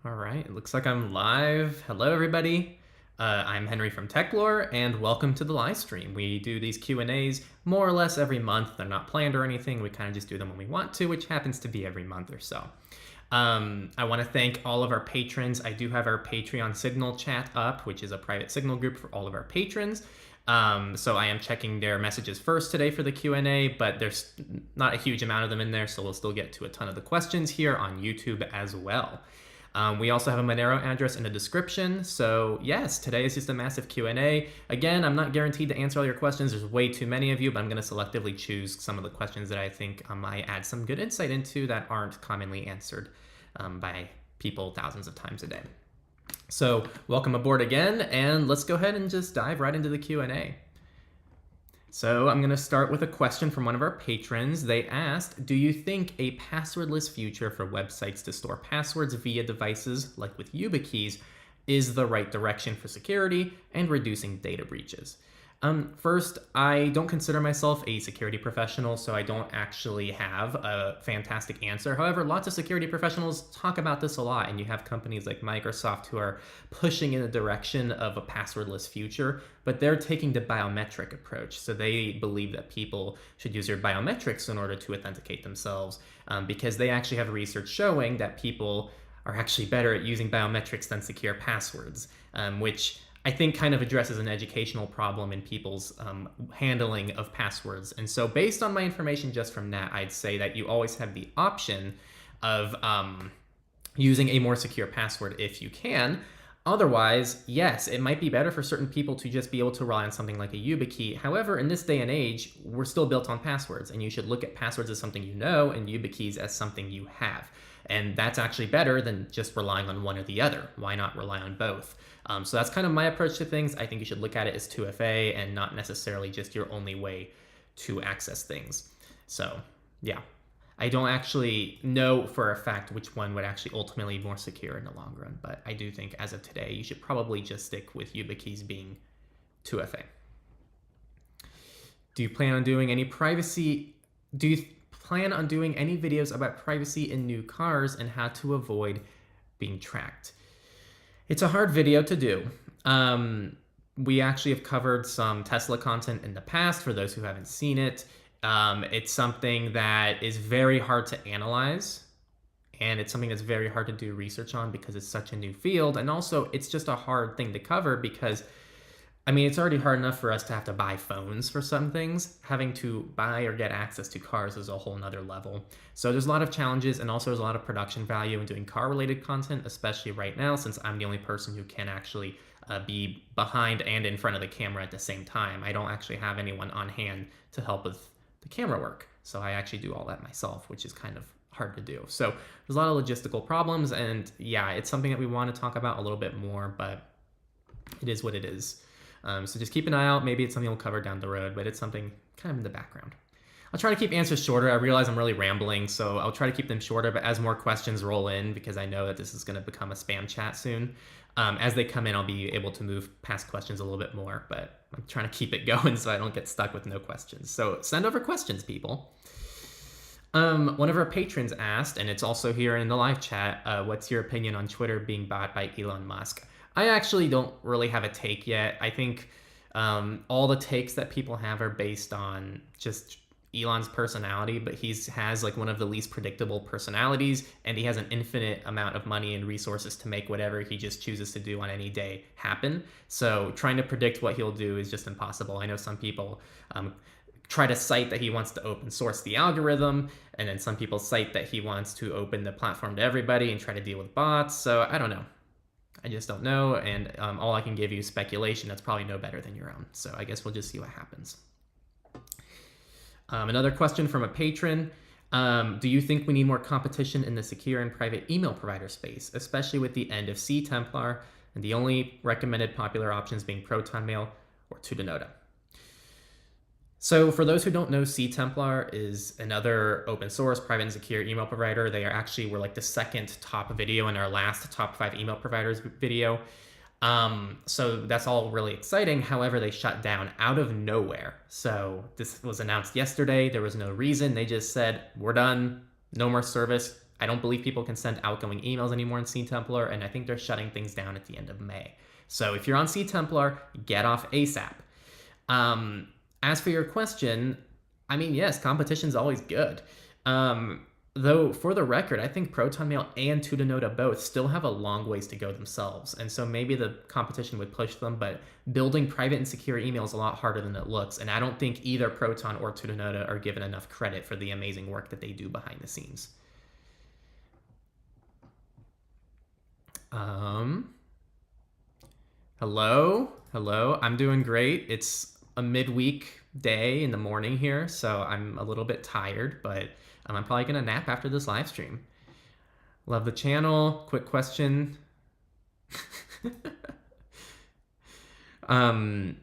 All right, it looks like I'm live. Hello, everybody. I'm Henry from Techlore, and welcome to the live stream. We do these Q&As more or less every month. They're not planned or anything. We kind of just do them when we want to, which happens to be every month or so. I want to thank all of our patrons. I do have our Patreon Signal chat up, which is a private Signal group for all of our patrons. So I am checking their messages first today for the Q&A, but there's not a huge amount of them in there, so we'll still get to a ton of the questions here on YouTube as well. We also have a Monero address in the description. So yes, today is just a massive Q&A. Again, I'm not guaranteed to answer all your questions. There's way too many of you, but I'm going to selectively choose some of the questions that I think I add some good insight into that aren't commonly answered by people thousands of times a day. So welcome aboard again, and let's go ahead and just dive right into the Q&A. So I'm going to start with a question from one of our patrons. They asked, do you think a passwordless future for websites to store passwords via devices, like with Yuba keys, is the right direction for security and reducing data breaches? First, I don't consider myself a security professional, so I don't actually have a fantastic answer. However, lots of security professionals talk about this a lot, and you have companies like Microsoft who are pushing in the direction of a passwordless future, but they're taking the biometric approach. So they believe that people should use their biometrics in order to authenticate themselves, because they actually have research showing that people are actually better at using biometrics than secure passwords, which I think kind of addresses an educational problem in people's handling of passwords. And so based on my information just from that, I'd say that you always have the option of using a more secure password if you can. Otherwise, yes, it might be better for certain people to just be able to rely on something like a Yuba key. However, in this day and age, we're still built on passwords, and you should look at passwords as something you know and Yuba keys as something you have. And that's actually better than just relying on one or the other. Why not rely on both? So that's kind of my approach to things. I think you should look at it as 2FA and not necessarily just your only way to access things. So yeah, I don't actually know for a fact which one would actually ultimately be more secure in the long run, but I do think as of today, you should probably just stick with Yuba keys being 2FA. Do you plan on doing any privacy? Do you plan on doing any videos about privacy in new cars and how to avoid being tracked? It's a hard video to do. We actually have covered some Tesla content in the past for those who haven't seen it. It's something that is very hard to analyze, and it's something that's very hard to do research on because it's such a new field. And also it's just a hard thing to cover because, I mean, it's already hard enough for us to have to buy phones for some things. Having to buy or get access to cars is a whole nother level. So there's a lot of challenges, and also there's a lot of production value in doing car-related content, especially right now, since I'm the only person who can actually be behind and in front of the camera at the same time. I don't actually have anyone on hand to help with the camera work. So I actually do all that myself, which is kind of hard to do. So there's a lot of logistical problems, and yeah, it's something that we want to talk about a little bit more, but it is what it is. So just keep an eye out. Maybe it's something we'll cover down the road, but it's something kind of in the background. I'll try to keep answers shorter. I realize I'm really rambling, so I'll try to keep them shorter, but as more questions roll in, because I know that this is going to become a spam chat soon, as they come in, I'll be able to move past questions a little bit more, but I'm trying to keep it going so I don't get stuck with no questions. So send over questions, people. One of our patrons asked, and it's also here in the live chat, what's your opinion on Twitter being bought by Elon Musk? I actually don't really have a take yet. I think all the takes that people have are based on just Elon's personality, but he has like one of the least predictable personalities, and he has an infinite amount of money and resources to make whatever he just chooses to do on any day happen. So trying to predict what he'll do is just impossible. I know some people try to cite that he wants to open source the algorithm, and then some people cite that he wants to open the platform to everybody and try to deal with bots. So I don't know. I just don't know, and all I can give you is speculation that's probably no better than your own. So I guess we'll just see what happens. Another question from a patron. Do you think we need more competition in the secure and private email provider space, especially with the end of Templar and the only recommended popular options being ProtonMail or Tutanota? So for those who don't know, Templar is another open source private and secure email provider. They were like the second top video in our last top 5 email providers video. So that's all really exciting. However, they shut down out of nowhere. So this was announced yesterday. There was no reason. They just said, we're done. No more service. I don't believe people can send outgoing emails anymore in CTemplar, and I think they're shutting things down at the end of May. So if you're on CTemplar, get off ASAP. As for your question, I mean, yes, competition's always good. Though, for the record, I think Proton Mail and Tutanota both still have a long ways to go themselves, and so maybe the competition would push them, but building private and secure email is a lot harder than it looks, and I don't think either Proton or Tutanota are given enough credit for the amazing work that they do behind the scenes. Hello? I'm doing great. It's a midweek day in the morning here, so I'm a little bit tired, but I'm probably gonna nap after this live stream. Love the channel. Quick question. Love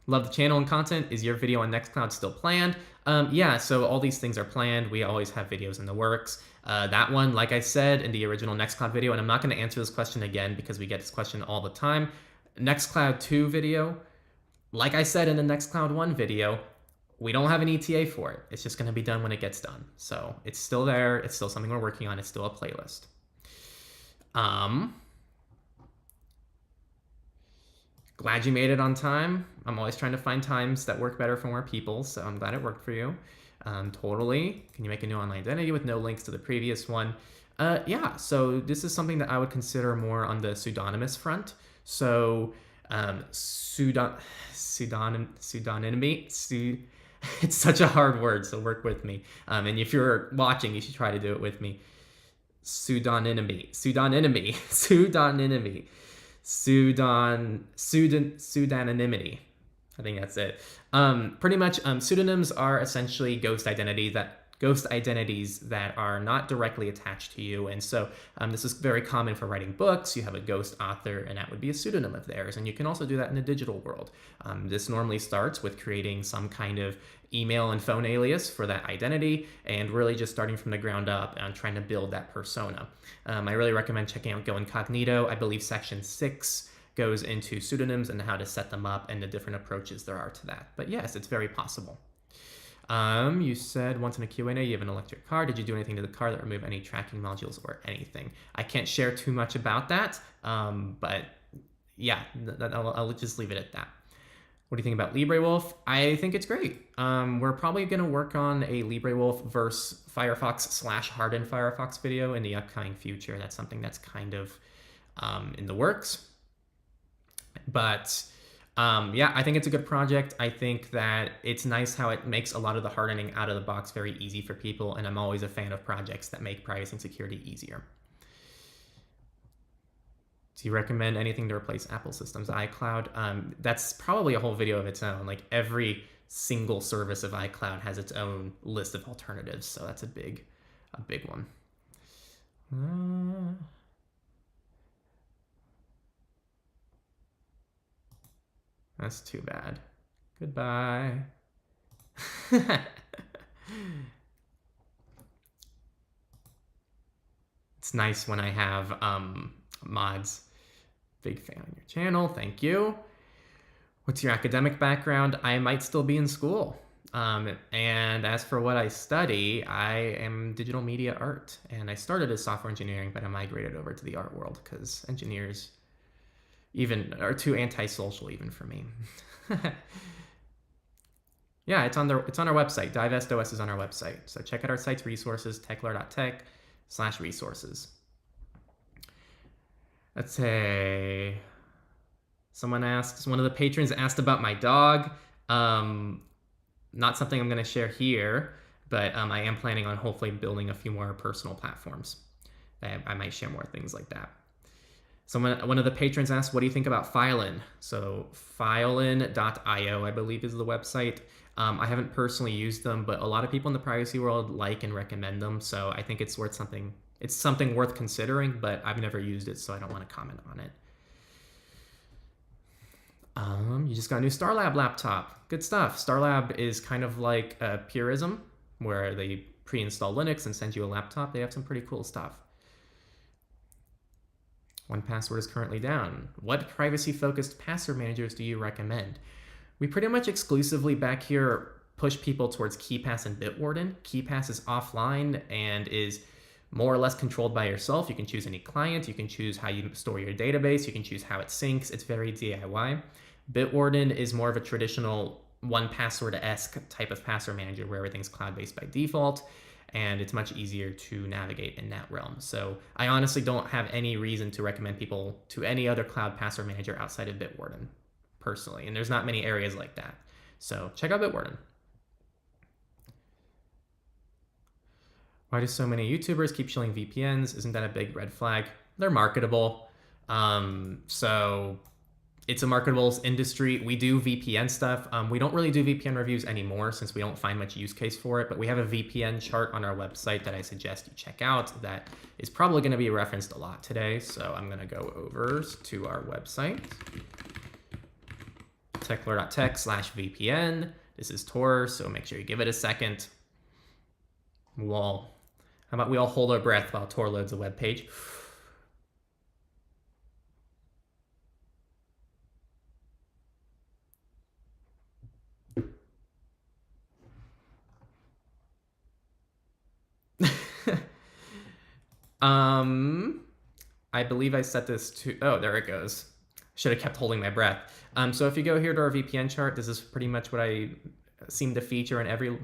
the channel and content. Is your video on Nextcloud still planned? Yeah, so all these things are planned. We always have videos in the works. That one, like I said in the original Nextcloud video, and I'm not going to answer this question again because we get this question all the time. Nextcloud 2 video, like I said in the Nextcloud 1 video, we don't have an ETA for it. It's just going to be done when it gets done. So it's still there. It's still something we're working on. It's still a playlist. Glad you made it on time. I'm always trying to find times that work better for more people, so I'm glad it worked for you. Totally. Can you make a new online identity with no links to the previous one? Yeah, so this is something that I would consider more on the pseudonymous front. So pseudonymity, it's such a hard word, so work with me. And if you're watching, you should try to do it with me. Pseudonymity. Pseudonymity. I think that's it. Pretty much, pseudonyms are essentially ghost identities that are not directly attached to you. And so this is very common for writing books. You have a ghost author, and that would be a pseudonym of theirs. And you can also do that in the digital world. This normally starts with creating some kind of email and phone alias for that identity, and really just starting from the ground up and trying to build that persona. I really recommend checking out Go Incognito. I believe section 6 goes into pseudonyms and how to set them up and the different approaches there are to that. But yes, it's very possible. You said once in a Q&A you have an electric car. Did you do anything to the car that remove any tracking modules or anything? I can't share too much about that, but yeah, I'll just leave it at that. What do you think about Librewolf? I think it's great. We're probably going to work on a Librewolf versus Firefox / hardened Firefox video in the upcoming future. That's something that's kind of in the works. But yeah, I think it's a good project. I think that it's nice how it makes a lot of the hardening out of the box very easy for people, and I'm always a fan of projects that make privacy and security easier. Do you recommend anything to replace Apple systems, iCloud? That's probably a whole video of its own. Like every single service of iCloud has its own list of alternatives, so that's a big one. That's too bad. Goodbye. It's nice when I have mods. Big fan on your channel. Thank you. What's your academic background? I might still be in school. And as for what I study, I am digital media art. And I started as software engineering, but I migrated over to the art world because engineers even are too antisocial even for me. Yeah, it's on our website. DivestOS is on our website. So check out our site's resources, techlore.tech/resources. Let's say one of the patrons asked about my dog. Not something I'm going to share here, but I am planning on hopefully building a few more personal platforms. I might share more things like that. One of the patrons asked, what do you think about Filein? So filein.io, I believe, is the website. I haven't personally used them, but a lot of people in the privacy world like and recommend them. So I think it's something worth considering, but I've never used it, so I don't want to comment on it. You just got a new Starlab laptop. Good stuff. Starlab is kind of like Purism, where they pre-install Linux and send you a laptop. They have some pretty cool stuff. 1Password is currently down. What privacy-focused password managers do you recommend? We pretty much exclusively back here push people towards KeePass and Bitwarden. KeePass is offline and is more or less controlled by yourself. You can choose any client, you can choose how you store your database, you can choose how it syncs. It's very DIY. Bitwarden is more of a traditional 1Password-esque type of password manager where everything's cloud-based by default, and it's much easier to navigate in that realm. So I honestly don't have any reason to recommend people to any other cloud password manager outside of Bitwarden, personally, and there's not many areas like that. So check out Bitwarden. Why do so many YouTubers keep shilling VPNs? Isn't that a big red flag? They're marketable. So it's a marketable industry. We do VPN stuff. We don't really do VPN reviews anymore since we don't find much use case for it, but we have a VPN chart on our website that I suggest you check out that is probably going to be referenced a lot today. So I'm going to go over to our website, techlore.tech/VPN. This is Tor, so make sure you give it a second. How about we all hold our breath while Tor loads a web page? I believe I set this to, oh, there it goes. Should have kept holding my breath. So if you go here to our VPN chart, this is pretty much what I seem to feature in every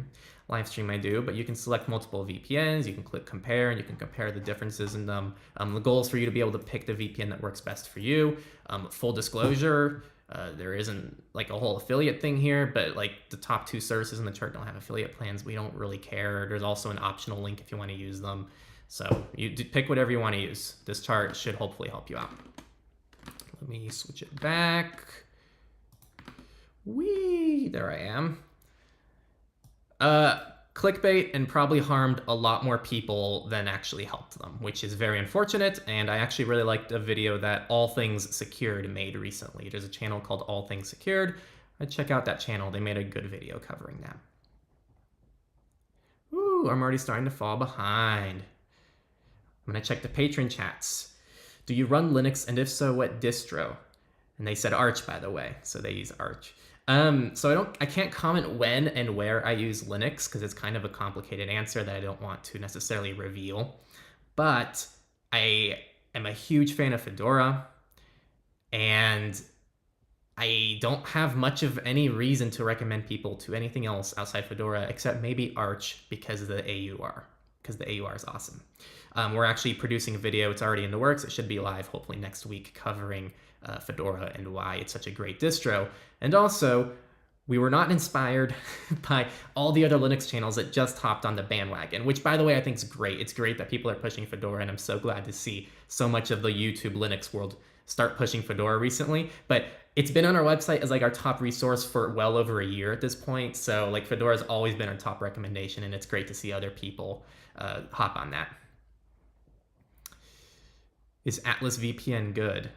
live stream I do, but you can select multiple VPNs, you can click compare, and you can compare the differences in them. The goal is for you to be able to pick the VPN that works best for you. Full disclosure, there isn't like a whole affiliate thing here, but like the top 2 services in the chart don't have affiliate plans. We don't really care. There's also an optional link if you want to use them. So you pick whatever you want to use. This chart should hopefully help you out. Let me switch it back. Whee! There I am. Clickbait and probably harmed a lot more people than actually helped them, which is very unfortunate. And I actually really liked a video that All Things Secured made recently. There's a channel called All Things Secured. I'd check out that channel. They made a good video covering that. Ooh, I'm already starting to fall behind. I'm gonna check the patron chats. Do you run Linux, and if so, what distro? And they said Arch, by the way, so they use Arch. So I can't comment when and where I use Linux because it's kind of a complicated answer that I don't want to necessarily reveal. But I am a huge fan of Fedora, and I don't have much of any reason to recommend people to anything else outside Fedora except maybe Arch because of the AUR, because the AUR is awesome. We're actually producing a video. It's already in the works. It should be live hopefully next week covering Fedora and why it's such a great distro. And also, we were not inspired by all the other Linux channels that just hopped on the bandwagon, which, by the way, I think is great. It's great that people are pushing Fedora, and I'm so glad to see so much of the YouTube Linux world start pushing Fedora recently. But it's been on our website as like our top resource for well over a year at this point. So like Fedora's always been our top recommendation, and it's great to see other people hop on that. Is Atlas VPN good?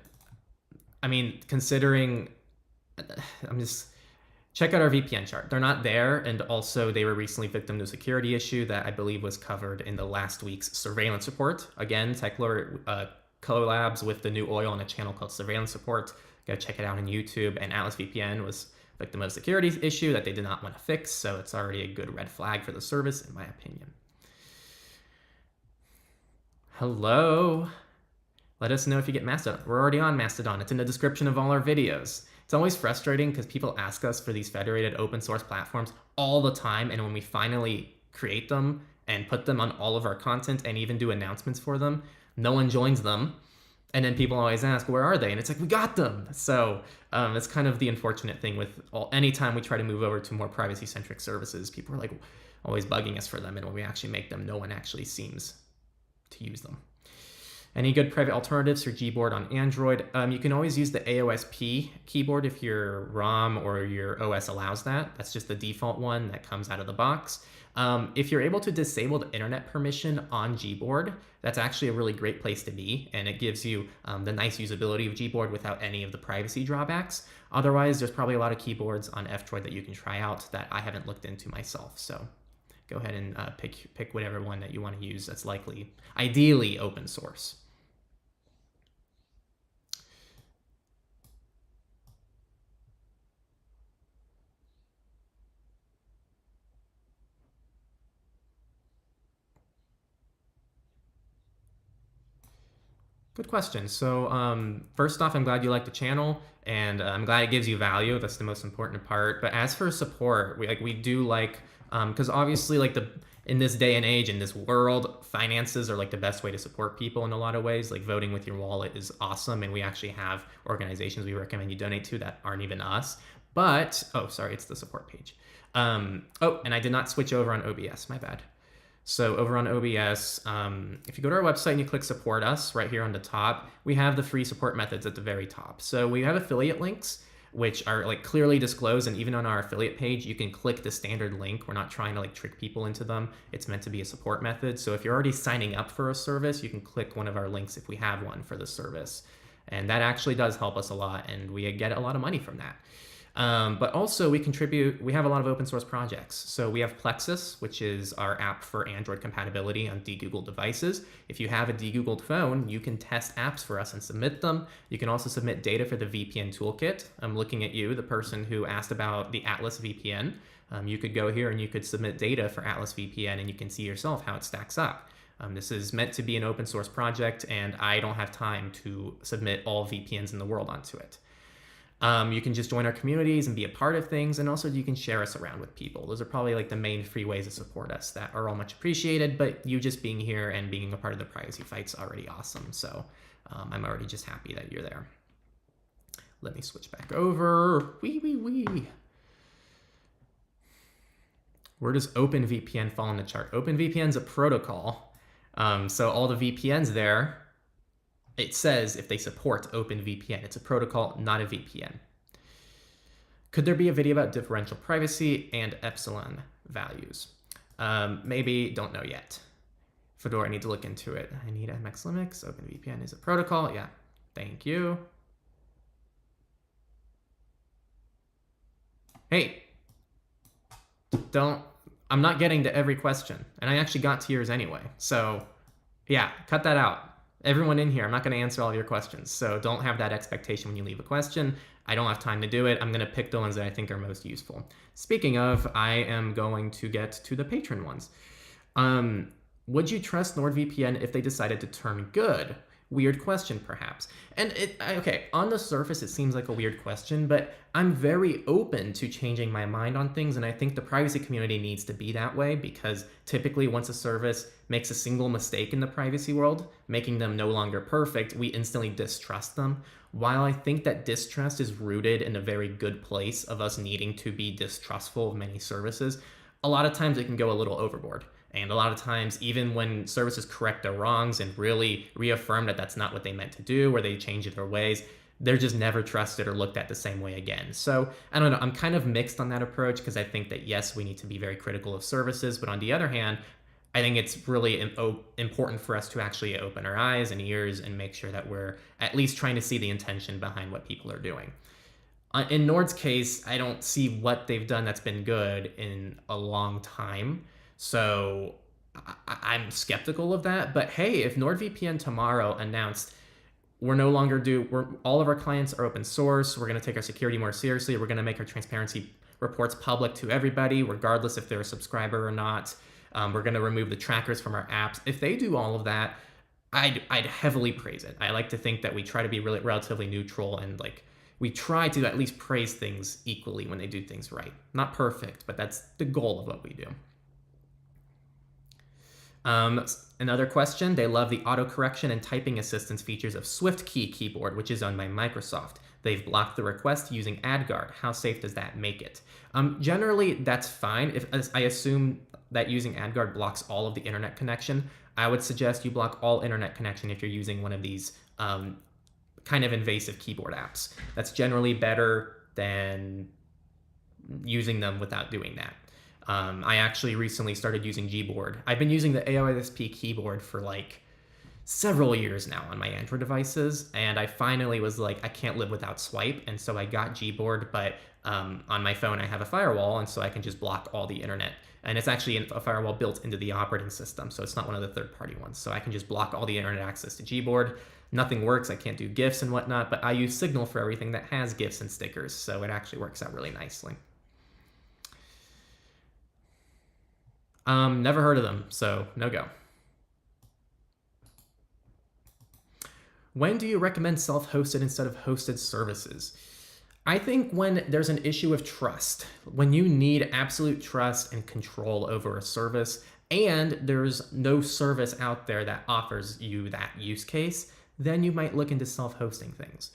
I mean, considering, check out our VPN chart. They're not there, and also they were recently victim to a security issue that I believe was covered in the last week's surveillance report. Again, Techlore collabs with the new oil on a channel called Surveillance Report. Go check it out on YouTube. And Atlas VPN was victim of a security issue that they did not want to fix, so it's already a good red flag for the service, in my opinion. Hello. Let us know if you get Mastodon. We're already on Mastodon. It's in the description of all our videos. It's always frustrating because people ask us for these federated open source platforms all the time, and when we finally create them and put them on all of our content and even do announcements for them, no one joins them. And then people always ask, where are they? And it's like, we got them. So it's kind of the unfortunate thing with anytime we try to move over to more privacy-centric services, people are like always bugging us for them, and when we actually make them, no one actually seems to use them. Any good private alternatives for Gboard on Android? You can always use the AOSP keyboard if your ROM or your OS allows that. That's just the default one that comes out of the box. If you're able to disable the internet permission on Gboard, that's actually a really great place to be, and it gives you the nice usability of Gboard without any of the privacy drawbacks. Otherwise, there's probably a lot of keyboards on F-Droid that you can try out that I haven't looked into myself. So go ahead and pick whatever one that you want to use that's ideally open source. Good question. So first off, I'm glad you like the channel, and I'm glad it gives you value. That's the most important part. But as for support, we do like, because obviously in this day and age, in this world, finances are like the best way to support people in a lot of ways. Like voting with your wallet is awesome, and we actually have organizations we recommend you donate to that aren't even us. But oh, sorry, it's the support page. Oh, and I did not switch over on OBS. My bad. So over on OBS, if you go to our website and you click support us right here on the top, we have the free support methods at the very top. So we have affiliate links, which are like clearly disclosed. And even on our affiliate page, you can click the standard link. We're not trying to like trick people into them. It's meant to be a support method. So if you're already signing up for a service, you can click one of our links if we have one for the service. And that actually does help us a lot. And we get a lot of money from that. But also we have a lot of open source projects. So we have Plexus, which is our app for Android compatibility on de-Googled devices. If you have a de-Googled phone, you can test apps for us and submit them. You can also submit data for the VPN Toolkit. I'm looking at you, the person who asked about the Atlas VPN. You could go here and you could submit data for Atlas VPN and you can see yourself how it stacks up. This is meant to be an open source project and I don't have time to submit all VPNs in the world onto it. You can just join our communities and be a part of things, and also you can share us around with people. Those are probably like the main free ways to support us that are all much appreciated, but you just being here and being a part of the privacy fight's already awesome. So I'm already just happy that you're there. Let me switch back over. Where does OpenVPN fall in the chart? OpenVPN is a protocol. So all the VPNs there, it says if they support OpenVPN. It's a protocol, not a VPN. Could there be a video about differential privacy and epsilon values? Maybe, don't know yet. Fedora, I need to look into it. I need MX Linux. OpenVPN is a protocol. Yeah, thank you. Hey, I'm not getting to every question. And I actually got to yours anyway. So yeah, cut that out. Everyone in here, I'm not going to answer all of your questions, so don't have that expectation when you leave a question. I don't have time to do it. I'm going to pick the ones that I think are most useful. Speaking of, I am going to get to the patron ones. Would you trust NordVPN if they decided to turn good? Weird question, perhaps. And okay, on the surface, it seems like a weird question, but I'm very open to changing my mind on things, and I think the privacy community needs to be that way because typically once a service makes a single mistake in the privacy world, making them no longer perfect, we instantly distrust them. While I think that distrust is rooted in a very good place of us needing to be distrustful of many services, a lot of times it can go a little overboard. And a lot of times, even when services correct their wrongs and really reaffirm that that's not what they meant to do, or they change their ways, they're just never trusted or looked at the same way again. So I don't know, I'm kind of mixed on that approach because I think that yes, we need to be very critical of services, but on the other hand, I think it's really important for us to actually open our eyes and ears and make sure that we're at least trying to see the intention behind what people are doing. In Nord's case, I don't see what they've done that's been good in a long time. So I'm skeptical of that. But hey, if NordVPN tomorrow announced we're no longer all of our clients are open source, we're going to take our security more seriously, we're going to make our transparency reports public to everybody, regardless if they're a subscriber or not, we're going to remove the trackers from our apps. If they do all of that, I'd heavily praise it. I like to think that we try to be really relatively neutral and like we try to at least praise things equally when they do things right. Not perfect, but that's the goal of what we do. Another question, they love the autocorrection and typing assistance features of SwiftKey keyboard, which is owned by Microsoft. They've blocked the request using AdGuard. How safe does that make it? Generally, that's fine. If I assume that using AdGuard blocks all of the internet connection, I would suggest you block all internet connection if you're using one of these kind of invasive keyboard apps. That's generally better than using them without doing that. I actually recently started using Gboard. I've been using the AOSP keyboard for like several years now on my Android devices, and I finally was like, I can't live without swipe, and so I got Gboard, but on my phone I have a firewall, and so I can just block all the internet. And it's actually a firewall built into the operating system, so it's not one of the third-party ones. So I can just block all the internet access to Gboard. Nothing works, I can't do GIFs and whatnot, but I use Signal for everything that has GIFs and stickers, so it actually works out really nicely. Never heard of them, so no go. When do you recommend self-hosted instead of hosted services? I think when there's an issue of trust, when you need absolute trust and control over a service, and there's no service out there that offers you that use case, then you might look into self-hosting things.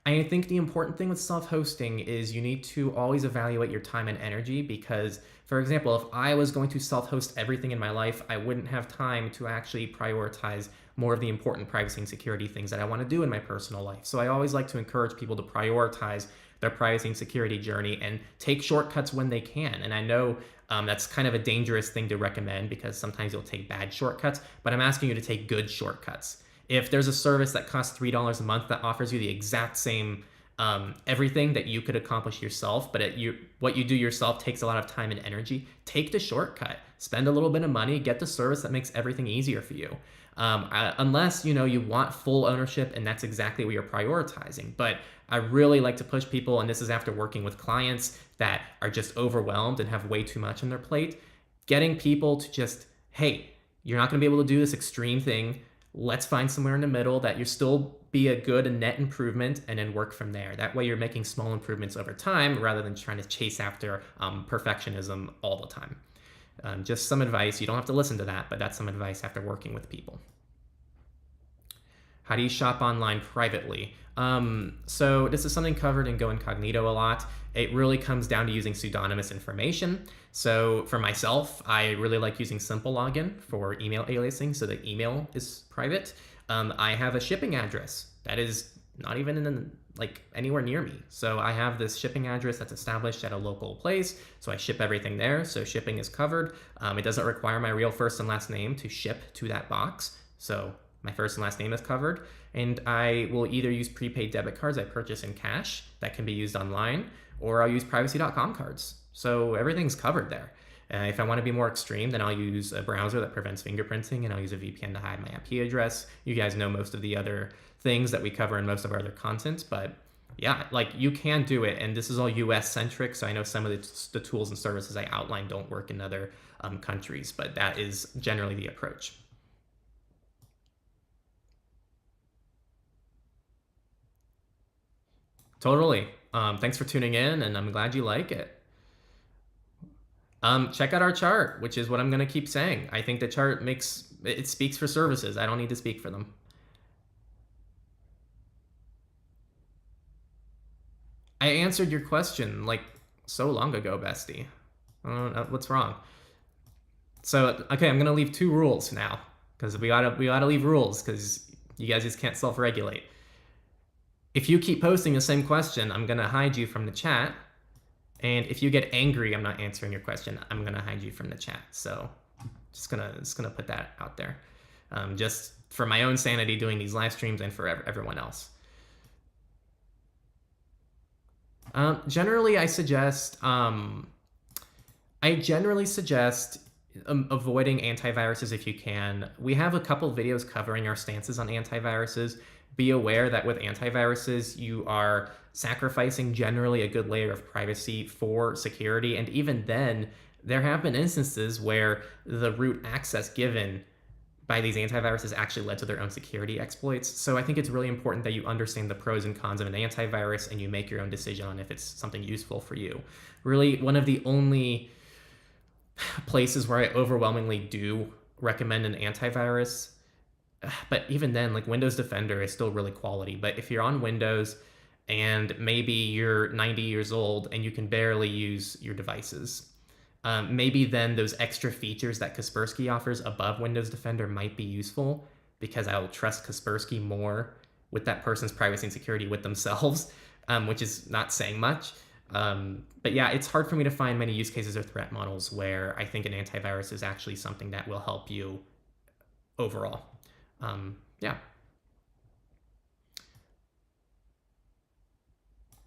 I think the important thing with self-hosting is you need to always evaluate your time and energy because, for example, if I was going to self-host everything in my life, I wouldn't have time to actually prioritize more of the important privacy and security things that I want to do in my personal life. So I always like to encourage people to prioritize their privacy and security journey and take shortcuts when they can. And I know that's kind of a dangerous thing to recommend because sometimes you'll take bad shortcuts, but I'm asking you to take good shortcuts. If there's a service that costs $3 a month that offers you the exact same everything that you could accomplish yourself, but what you do yourself takes a lot of time and energy, take the shortcut. Spend a little bit of money, get the service that makes everything easier for you. Unless you want full ownership and that's exactly what you're prioritizing. But I really like to push people, and this is after working with clients that are just overwhelmed and have way too much on their plate, getting people to just, hey, you're not going to be able to do this extreme thing. Let's find somewhere in the middle that you still be a good and net improvement and then work from there. That way you're making small improvements over time rather than trying to chase after perfectionism all the time. Just some advice. You don't have to listen to that, but that's some advice after working with people. How do you shop online privately? So this is something covered in Go Incognito a lot. It really comes down to using pseudonymous information. So for myself, I really like using simple login for email aliasing so that email is private. I have a shipping address that is not even in anywhere near me. So I have this shipping address that's established at a local place. So I ship everything there. So shipping is covered. It doesn't require my real first and last name to ship to that box. So my first and last name is covered. And I will either use prepaid debit cards I purchase in cash that can be used online, or I'll use privacy.com cards. So everything's covered there. If I want to be more extreme, then I'll use a browser that prevents fingerprinting, and I'll use a VPN to hide my IP address. You guys know most of the other things that we cover in most of our other content, but yeah, you can do it. And this is all US centric. So I know some of the tools and services I outlined don't work in other countries, but that is generally the approach. Totally. Thanks for tuning in, and I'm glad you like it. Check out our chart, which is what I'm going to keep saying. I think the chart speaks for services. I don't need to speak for them. I answered your question so long ago, bestie. I don't know what's wrong. So, okay, I'm going to leave 2 rules now because we gotta leave rules because you guys just can't self-regulate. If you keep posting the same question, I'm going to hide you from the chat. And if you get angry, I'm not answering your question, I'm going to hide you from the chat. So just gonna put that out there. Just for my own sanity doing these live streams and for everyone else. Generally, I generally suggest avoiding antiviruses if you can. We have a couple videos covering our stances on antiviruses. Be aware that with antiviruses, you are sacrificing generally a good layer of privacy for security. And even then, there have been instances where the root access given by these antiviruses actually led to their own security exploits. So I think it's really important that you understand the pros and cons of an antivirus and you make your own decision on if it's something useful for you. Really, one of the only places where I overwhelmingly do recommend an antivirus, but even then, Windows Defender is still really quality. But if you're on Windows and maybe you're 90 years old and you can barely use your devices, maybe then those extra features that Kaspersky offers above Windows Defender might be useful because I will trust Kaspersky more with that person's privacy and security with themselves, which is not saying much. But yeah, it's hard for me to find many use cases or threat models where I think an antivirus is actually something that will help you overall. Yeah.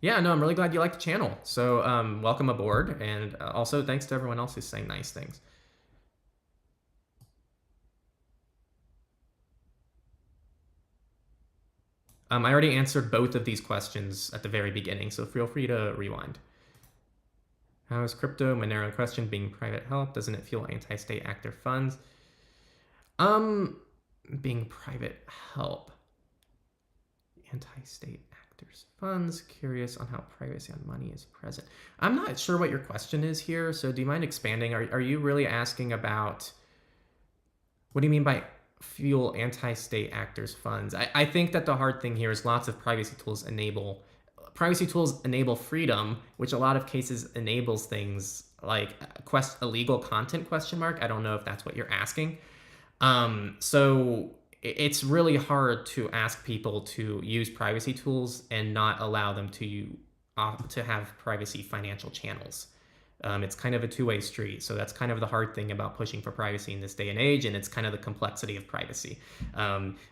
Yeah, no, I'm really glad you like the channel. So welcome aboard. And also thanks to everyone else who's saying nice things. I already answered both of these questions at the very beginning, so feel free to rewind. How is crypto, my narrow question, being private help? Doesn't it feel anti-state actor funds? Being private help. anti-state actors funds. Curious on how privacy on money is present. I'm not sure what your question is here, so do you mind expanding? Are you really asking about, what do you mean by fuel anti-state actors funds? I think that the hard thing here is lots of privacy tools enable freedom, which a lot of cases enables things like illegal content ? I don't know if that's what you're asking. So it's really hard to ask people to use privacy tools and not allow them to have privacy financial channels. It's kind of a two-way street. So that's kind of the hard thing about pushing for privacy in this day and age, and it's kind of the complexity of privacy.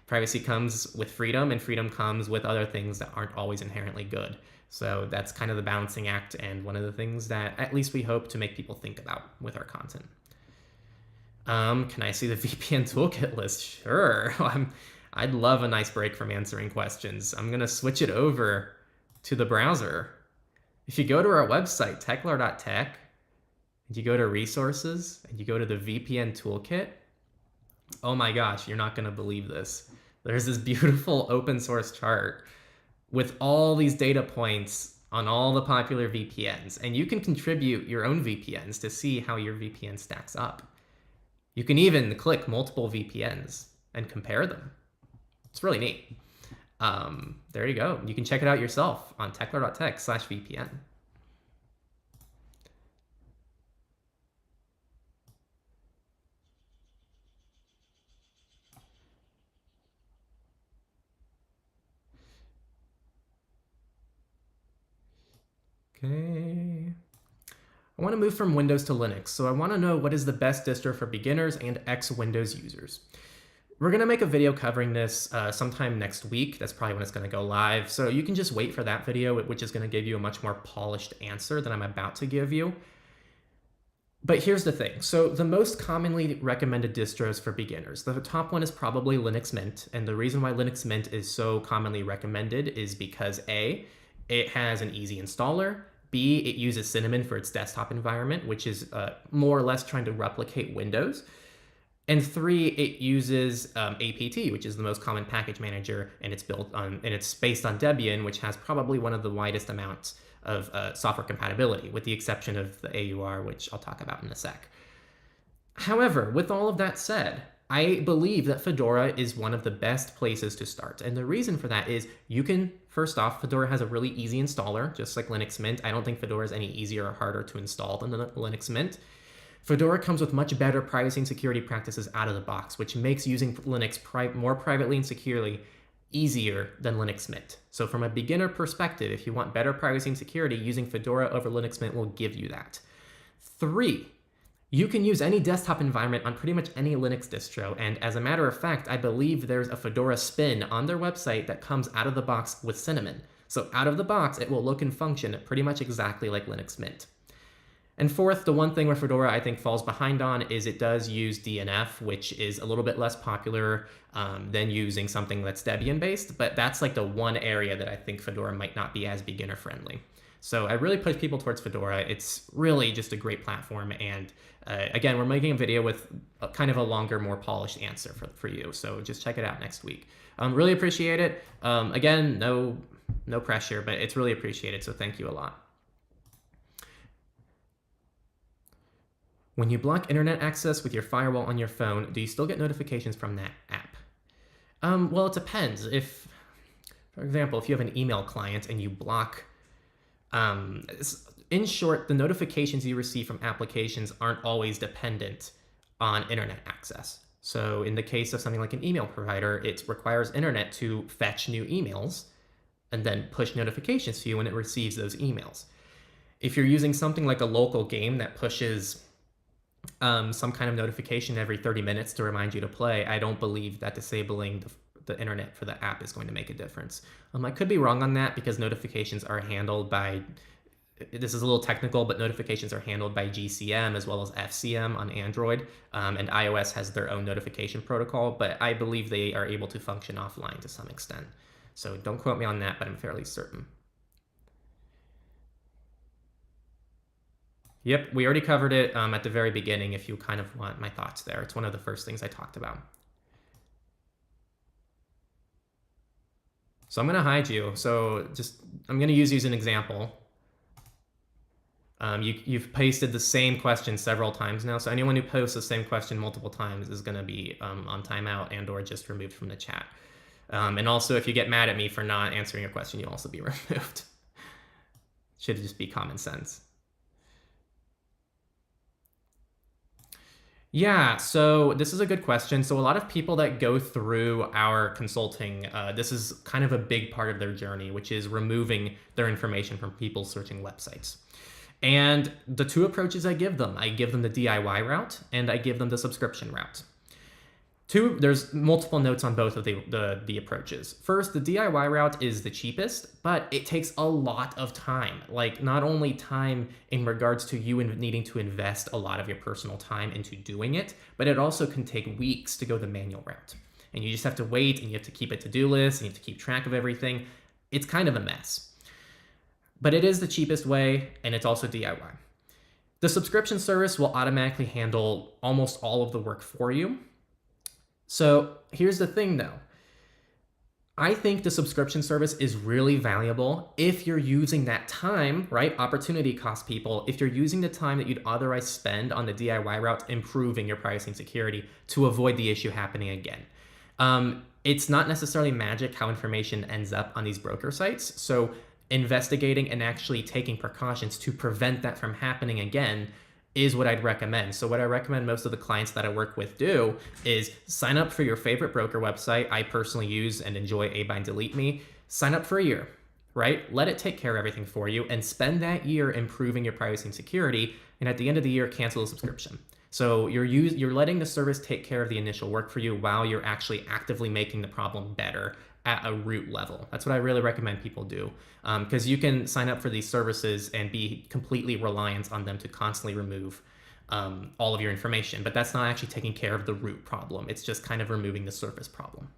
Privacy comes with freedom, and freedom comes with other things that aren't always inherently good. So that's kind of the balancing act, and one of the things that at least we hope to make people think about with our content. Can I see the VPN toolkit list? Sure. I'd love a nice break from answering questions. I'm going to switch it over to the browser. If you go to our website, techlore.tech, and you go to resources, and you go to the VPN toolkit, oh my gosh, you're not going to believe this. There's this beautiful open source chart with all these data points on all the popular VPNs, and you can contribute your own VPNs to see how your VPN stacks up. You can even click multiple VPNs and compare them. It's really neat. There you go. You can check it out yourself on techlore.tech/VPN. Okay. I want to move from Windows to Linux, so I want to know what is the best distro for beginners and ex-Windows users. We're going to make a video covering this sometime next week. That's probably when it's going to go live. So you can just wait for that video, which is going to give you a much more polished answer than I'm about to give you. But here's the thing. So the most commonly recommended distros for beginners, the top one is probably Linux Mint. And the reason why Linux Mint is so commonly recommended is because A, it has an easy installer. B, it uses Cinnamon for its desktop environment, which is more or less trying to replicate Windows. And 3, it uses APT, which is the most common package manager, and it's based on Debian, which has probably one of the widest amounts of software compatibility, with the exception of the AUR, which I'll talk about in a sec. However, with all of that said, I believe that Fedora is one of the best places to start. And the reason for that is first off, Fedora has a really easy installer, just like Linux Mint. I don't think Fedora is any easier or harder to install than the Linux Mint. Fedora comes with much better privacy and security practices out of the box, which makes using Linux more privately and securely easier than Linux Mint. So from a beginner perspective, if you want better privacy and security, using Fedora over Linux Mint will give you that. 3, you can use any desktop environment on pretty much any Linux distro, and as a matter of fact, I believe there's a Fedora spin on their website that comes out of the box with Cinnamon. So out of the box, it will look and function pretty much exactly like Linux Mint. And 4th, the one thing where Fedora I think falls behind on is it does use DNF, which is a little bit less popular than using something that's Debian-based, but that's like the one area that I think Fedora might not be as beginner-friendly. So I really push people towards Fedora. It's really just a great platform, and again, we're making a video with kind of a longer, more polished answer for you, so just check it out next week. Really appreciate it. Again, no pressure, but it's really appreciated, so thank you a lot. When you block internet access with your firewall on your phone, do you still get notifications from that app? Well, it depends. For example, if you have an email client and you block, in short, the notifications you receive from applications aren't always dependent on internet access. So in the case of something like an email provider, it requires internet to fetch new emails and then push notifications to you when it receives those emails. If you're using something like a local game that pushes some kind of notification every 30 minutes to remind you to play, I don't believe that disabling the internet for the app is going to make a difference. I could be wrong on that because notifications are handled by, this is a little technical, but notifications are handled by GCM as well as FCM on Android, and iOS has their own notification protocol, but I believe they are able to function offline to some extent. So don't quote me on that, but I'm fairly certain. Yep, we already covered it at the very beginning if you kind of want my thoughts there. It's one of the first things I talked about. So I'm going to hide you. So I'm going to use you as an example. You've pasted the same question several times now. So anyone who posts the same question multiple times is going to be on timeout and or just removed from the chat. And also, if you get mad at me for not answering a question, you'll also be removed. Should just be common sense. Yeah, so this is a good question. So a lot of people that go through our consulting, this is kind of a big part of their journey, which is removing their information from people searching websites. And the two approaches I give them the DIY route and I give them the subscription route. There's multiple notes on both of the approaches. First, the DIY route is the cheapest, but it takes a lot of time. Like, not only time in regards to you needing to invest a lot of your personal time into doing it, but it also can take weeks to go the manual route. And you just have to wait, and you have to keep a to-do list, and you have to keep track of everything. It's kind of a mess. But it is the cheapest way, and it's also DIY. The subscription service will automatically handle almost all of the work for you. So here's the thing though. I think the subscription service is really valuable if you're using that time, right? Opportunity cost, people. If you're using the time that you'd otherwise spend on the DIY route improving your privacy and security to avoid the issue happening again. It's not necessarily magic how information ends up on these broker sites. So investigating and actually taking precautions to prevent that from happening again is what I'd recommend. So what I recommend most of the clients that I work with do is sign up for your favorite broker website. I personally use and enjoy Abind Delete Me. Sign up for a year, right? Let it take care of everything for you and spend that year improving your privacy and security. And at the end of the year, cancel the subscription. So you're letting the service take care of the initial work for you while you're actually actively making the problem better at a root level. That's what I really recommend people do, because you can sign up for these services and be completely reliant on them to constantly remove all of your information, but that's not actually taking care of the root problem. It's just kind of removing the surface problem.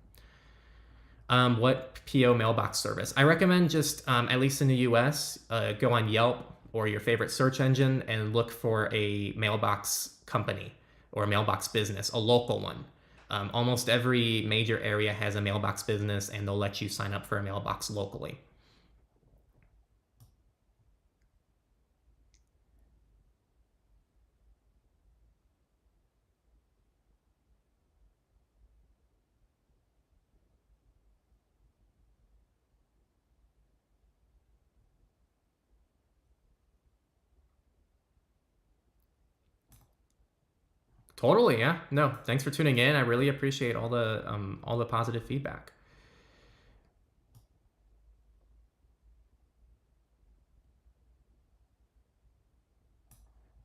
What PO mailbox service? I recommend just, at least in the US, go on Yelp or your favorite search engine and look for a mailbox company or a mailbox business, a local one. Almost every major area has a mailbox business, and they'll let you sign up for a mailbox locally. Totally, yeah. No, thanks for tuning in. I really appreciate all the positive feedback.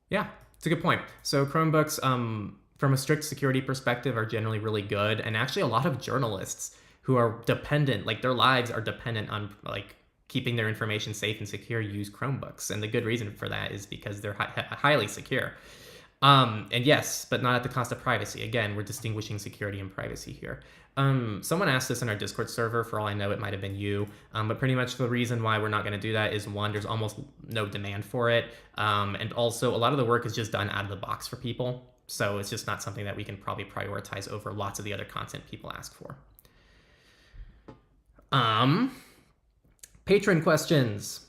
Yeah, it's a good point. So Chromebooks, from a strict security perspective, are generally really good, and actually a lot of journalists who are dependent, like their lives are dependent on like keeping their information safe and secure, use Chromebooks, and the good reason for that is because they're highly secure. And yes, but not at the cost of privacy. Again, we're distinguishing security and privacy here. Someone asked this in our Discord server. For all I know, it might have been you. But pretty much the reason why we're not going to do that is, one, there's almost no demand for it. And also, a lot of the work is just done out of the box for people. So it's just not something that we can probably prioritize over lots of the other content people ask for. Patron questions.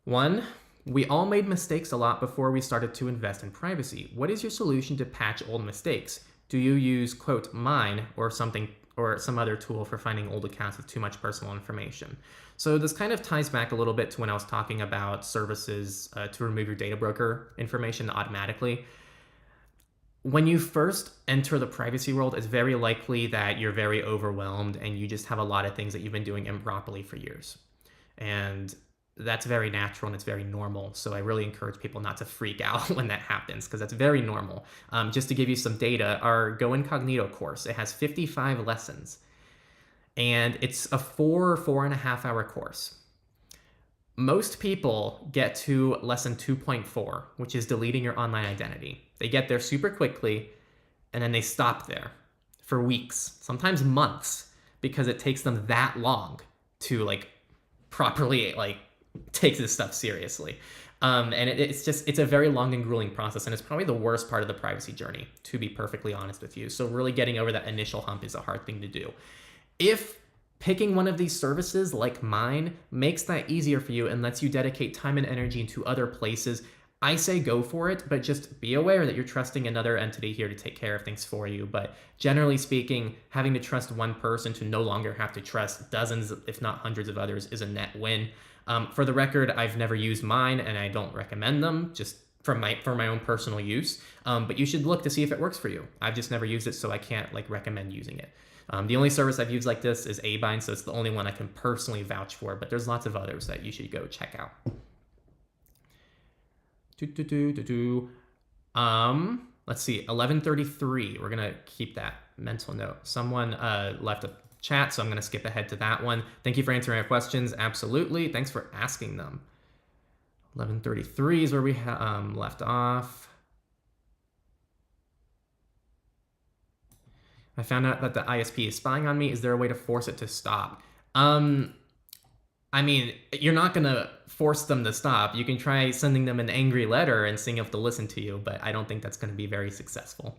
1. We all made mistakes a lot before we started to invest in privacy. What is your solution to patch old mistakes? Do you use, quote, mine or something or some other tool for finding old accounts with too much personal information? So this kind of ties back a little bit to when I was talking about services to remove your data broker information automatically. When you first enter the privacy world, it's very likely that you're very overwhelmed and you just have a lot of things that you've been doing improperly for years. And that's very natural and it's very normal. So I really encourage people not to freak out when that happens, because that's very normal. Just to give you some data, our Go Incognito course, it has 55 lessons and it's a 4.5 hour course. Most people get to lesson 2.4, which is deleting your online identity. They get there super quickly and then they stop there for weeks, sometimes months, because it takes them that long to like properly like take this stuff seriously. And it's a very long and grueling process, and it's probably the worst part of the privacy journey, to be perfectly honest with you. So really getting over that initial hump is a hard thing to do. If Picking one of these services like mine makes that easier for you and lets you dedicate time and energy into other places. I say go for it, but just be aware that you're trusting another entity here to take care of things for you. But generally speaking, having to trust one person to no longer have to trust dozens, if not hundreds of others is a net win. For the record, I've never used mine and I don't recommend them, just for my own personal use. But you should look to see if it works for you. I've just never used it, so I can't recommend using it. The only service I've used like this is Abind, so it's the only one I can personally vouch for, but there's lots of others that you should go check out. Let's see, 11:33. We're gonna keep that mental note. Someone left a chat, so I'm gonna skip ahead to that one. Thank you for answering our questions. Absolutely. Thanks for asking them. 11:33 is where we left off. I found out that the ISP is spying on me. Is there a way to force it to stop? I mean, you're not going to force them to stop. You can try sending them an angry letter and seeing if they'll listen to you, but I don't think that's going to be very successful.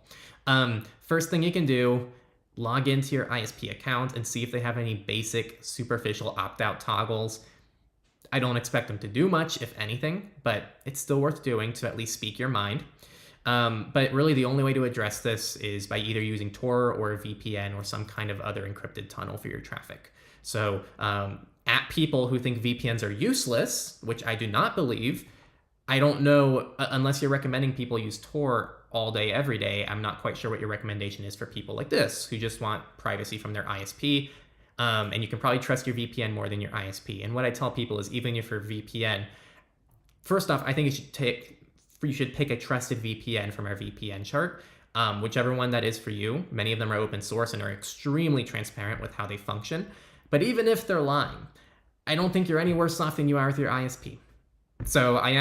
First thing you can do, log into your ISP account and see if they have any basic superficial opt-out toggles. I don't expect them to do much, if anything, but it's still worth doing to at least speak your mind. But really the only way to address this is by either using Tor or a VPN or some kind of other encrypted tunnel for your traffic. So at people who think VPNs are useless, which I do not believe, I don't know, unless you're recommending people use Tor all day, every day, I'm not quite sure what your recommendation is for people like this, who just want privacy from their ISP. And you can probably trust your VPN more than your ISP. And what I tell people is even if you're VPN, first off, I think you should pick a trusted VPN from our VPN chart, whichever one that is for you. Many of them are open source and are extremely transparent with how they function. But even if they're lying, I don't think you're any worse off than you are with your ISP. So I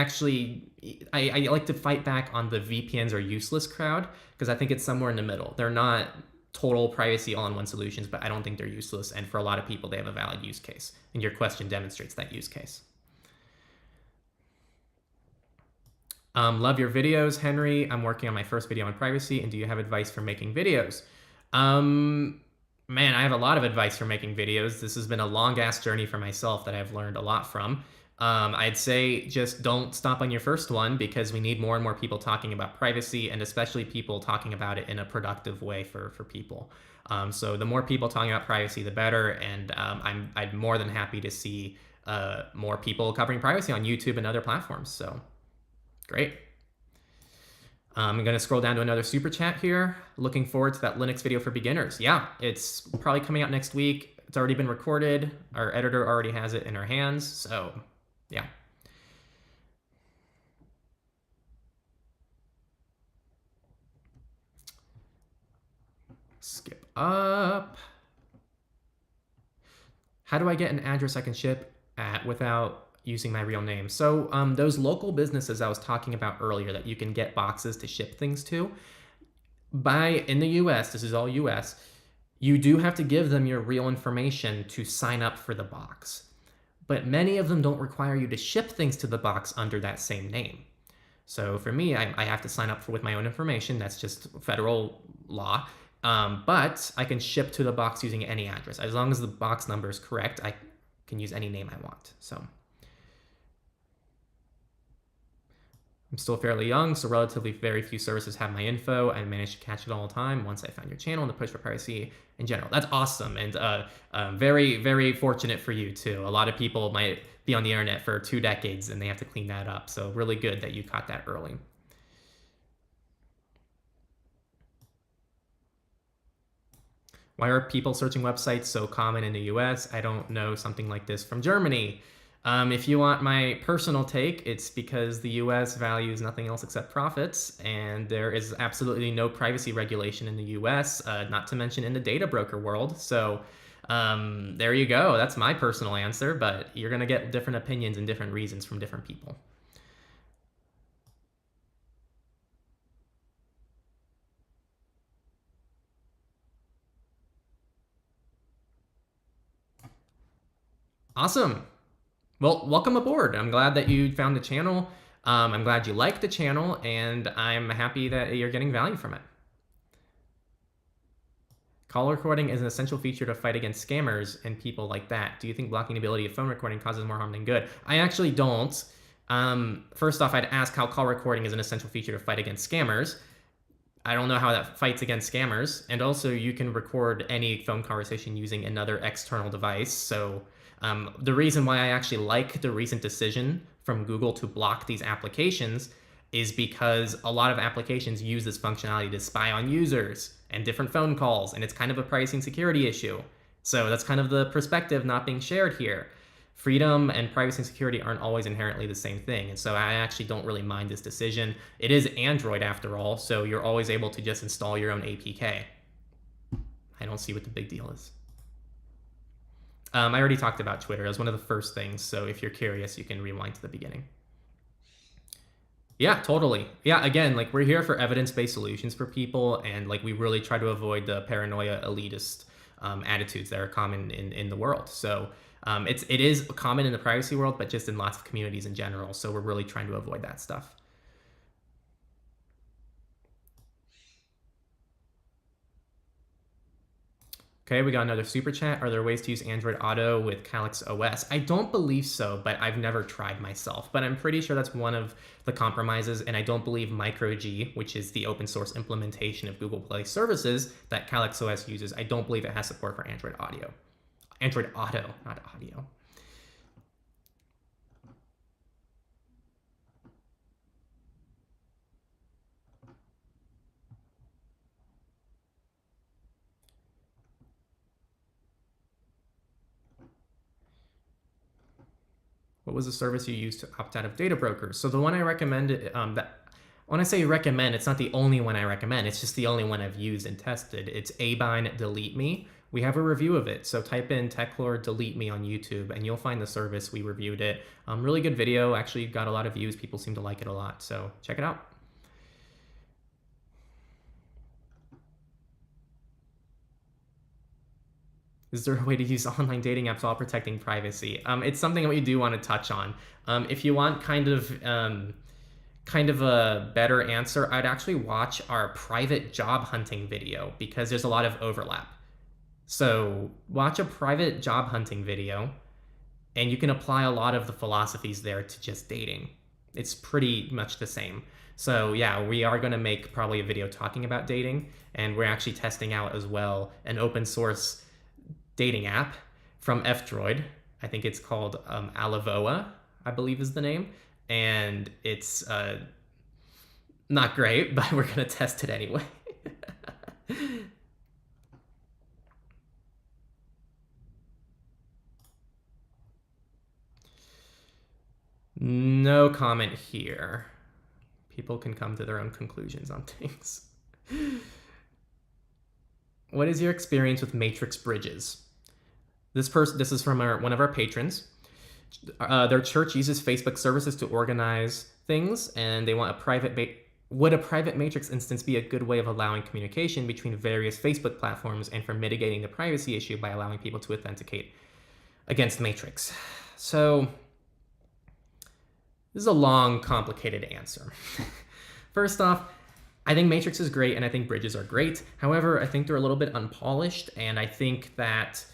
like to fight back on the VPNs are useless crowd, because I think it's somewhere in the middle. They're not total privacy all-in-one solutions, but I don't think they're useless. And for a lot of people, they have a valid use case. And your question demonstrates that use case. Love your videos, Henry. I'm working on my first video on privacy, and do you have advice for making videos? Man, I have a lot of advice for making videos. This has been a long-ass journey for myself that I've learned a lot from. I'd say just don't stop on your first one, because we need more and more people talking about privacy, and especially people talking about it in a productive way for people. So the more people talking about privacy, the better, and I'm more than happy to see more people covering privacy on YouTube and other platforms. So great. I'm going to scroll down to another super chat here. Looking forward to that Linux video for beginners. Yeah, it's probably coming out next week. It's already been recorded. Our editor already has it in her hands. So, yeah. Skip up. How do I get an address I can ship at without using my real name? So those local businesses I was talking about earlier that you can get boxes to ship things to, in the US, this is all US, you do have to give them your real information to sign up for the box. But many of them don't require you to ship things to the box under that same name. So for me, I have to sign up with my own information. That's just federal law. But I can ship to the box using any address. As long as the box number is correct, I can use any name I want. So I'm still fairly young, so relatively very few services have my info. I managed to catch it all the time once I found your channel and the push for privacy in general. That's awesome, and very, very fortunate for you too. A lot of people might be on the internet for 2 decades and they have to clean that up. So really good that you caught that early. Why are people searching websites so common in the US? I don't know something like this from Germany. If you want my personal take, it's because the US values nothing else except profits, and there is absolutely no privacy regulation in the US, not to mention in the data broker world. So there you go. That's my personal answer, but you're going to get different opinions and different reasons from different people. Awesome. Well, welcome aboard. I'm glad that you found the channel. I'm glad you liked the channel, and I'm happy that you're getting value from it. Call recording is an essential feature to fight against scammers and people like that. Do you think blocking the ability of phone recording causes more harm than good? I actually don't. First off, I'd ask how call recording is an essential feature to fight against scammers. I don't know how that fights against scammers. And also, you can record any phone conversation using another external device. So the reason why I actually like the recent decision from Google to block these applications is because a lot of applications use this functionality to spy on users and different phone calls, and it's kind of a privacy and security issue. So that's kind of the perspective not being shared here. Freedom and privacy and security aren't always inherently the same thing, and so I actually don't really mind this decision. It is Android after all, so you're always able to just install your own APK. I don't see what the big deal is. I already talked about Twitter. It was one of the first things, so if you're curious, you can rewind to the beginning. Yeah, totally. Yeah, again, like we're here for evidence-based solutions for people, and like we really try to avoid the paranoia elitist attitudes that are common in the world. So it is common in the privacy world, but just in lots of communities in general. So we're really trying to avoid that stuff. Okay, we got another super chat. Are there ways to use Android Auto with Calyx OS? I don't believe so, but I've never tried myself. But I'm pretty sure that's one of the compromises, and I don't believe MicroG, which is the open source implementation of Google Play services that Calyx OS uses, I don't believe it has support for Android Audio. Android Auto, not audio. What was the service you used to opt out of data brokers? So the one I recommended, when I say recommend, it's not the only one I recommend. It's just the only one I've used and tested. It's Abine Delete Me. We have a review of it. So type in Techlore Delete Me on YouTube and you'll find the service. We reviewed it. Really good video. Actually got a lot of views. People seem to like it a lot. So check it out. Is there a way to use online dating apps while protecting privacy? It's something that we do want to touch on. If you want kind of a better answer, I'd actually watch our private job hunting video because there's a lot of overlap. So watch a private job hunting video and you can apply a lot of the philosophies there to just dating. It's pretty much the same. So yeah, we are going to make probably a video talking about dating, and we're actually testing out as well an open source dating app from F-Droid. I think it's called Alivoa, I believe is the name. And it's not great, but we're going to test it anyway. No comment here. People can come to their own conclusions on things. What is your experience with matrix bridges? This is from one of our patrons. Their church uses Facebook services to organize things, and they want would a private matrix instance be a good way of allowing communication between various Facebook platforms and for mitigating the privacy issue by allowing people to authenticate against matrix? So this is a long, complicated answer. First off, I think matrix is great and I think bridges are great. However, I think they're a little bit unpolished, and I think that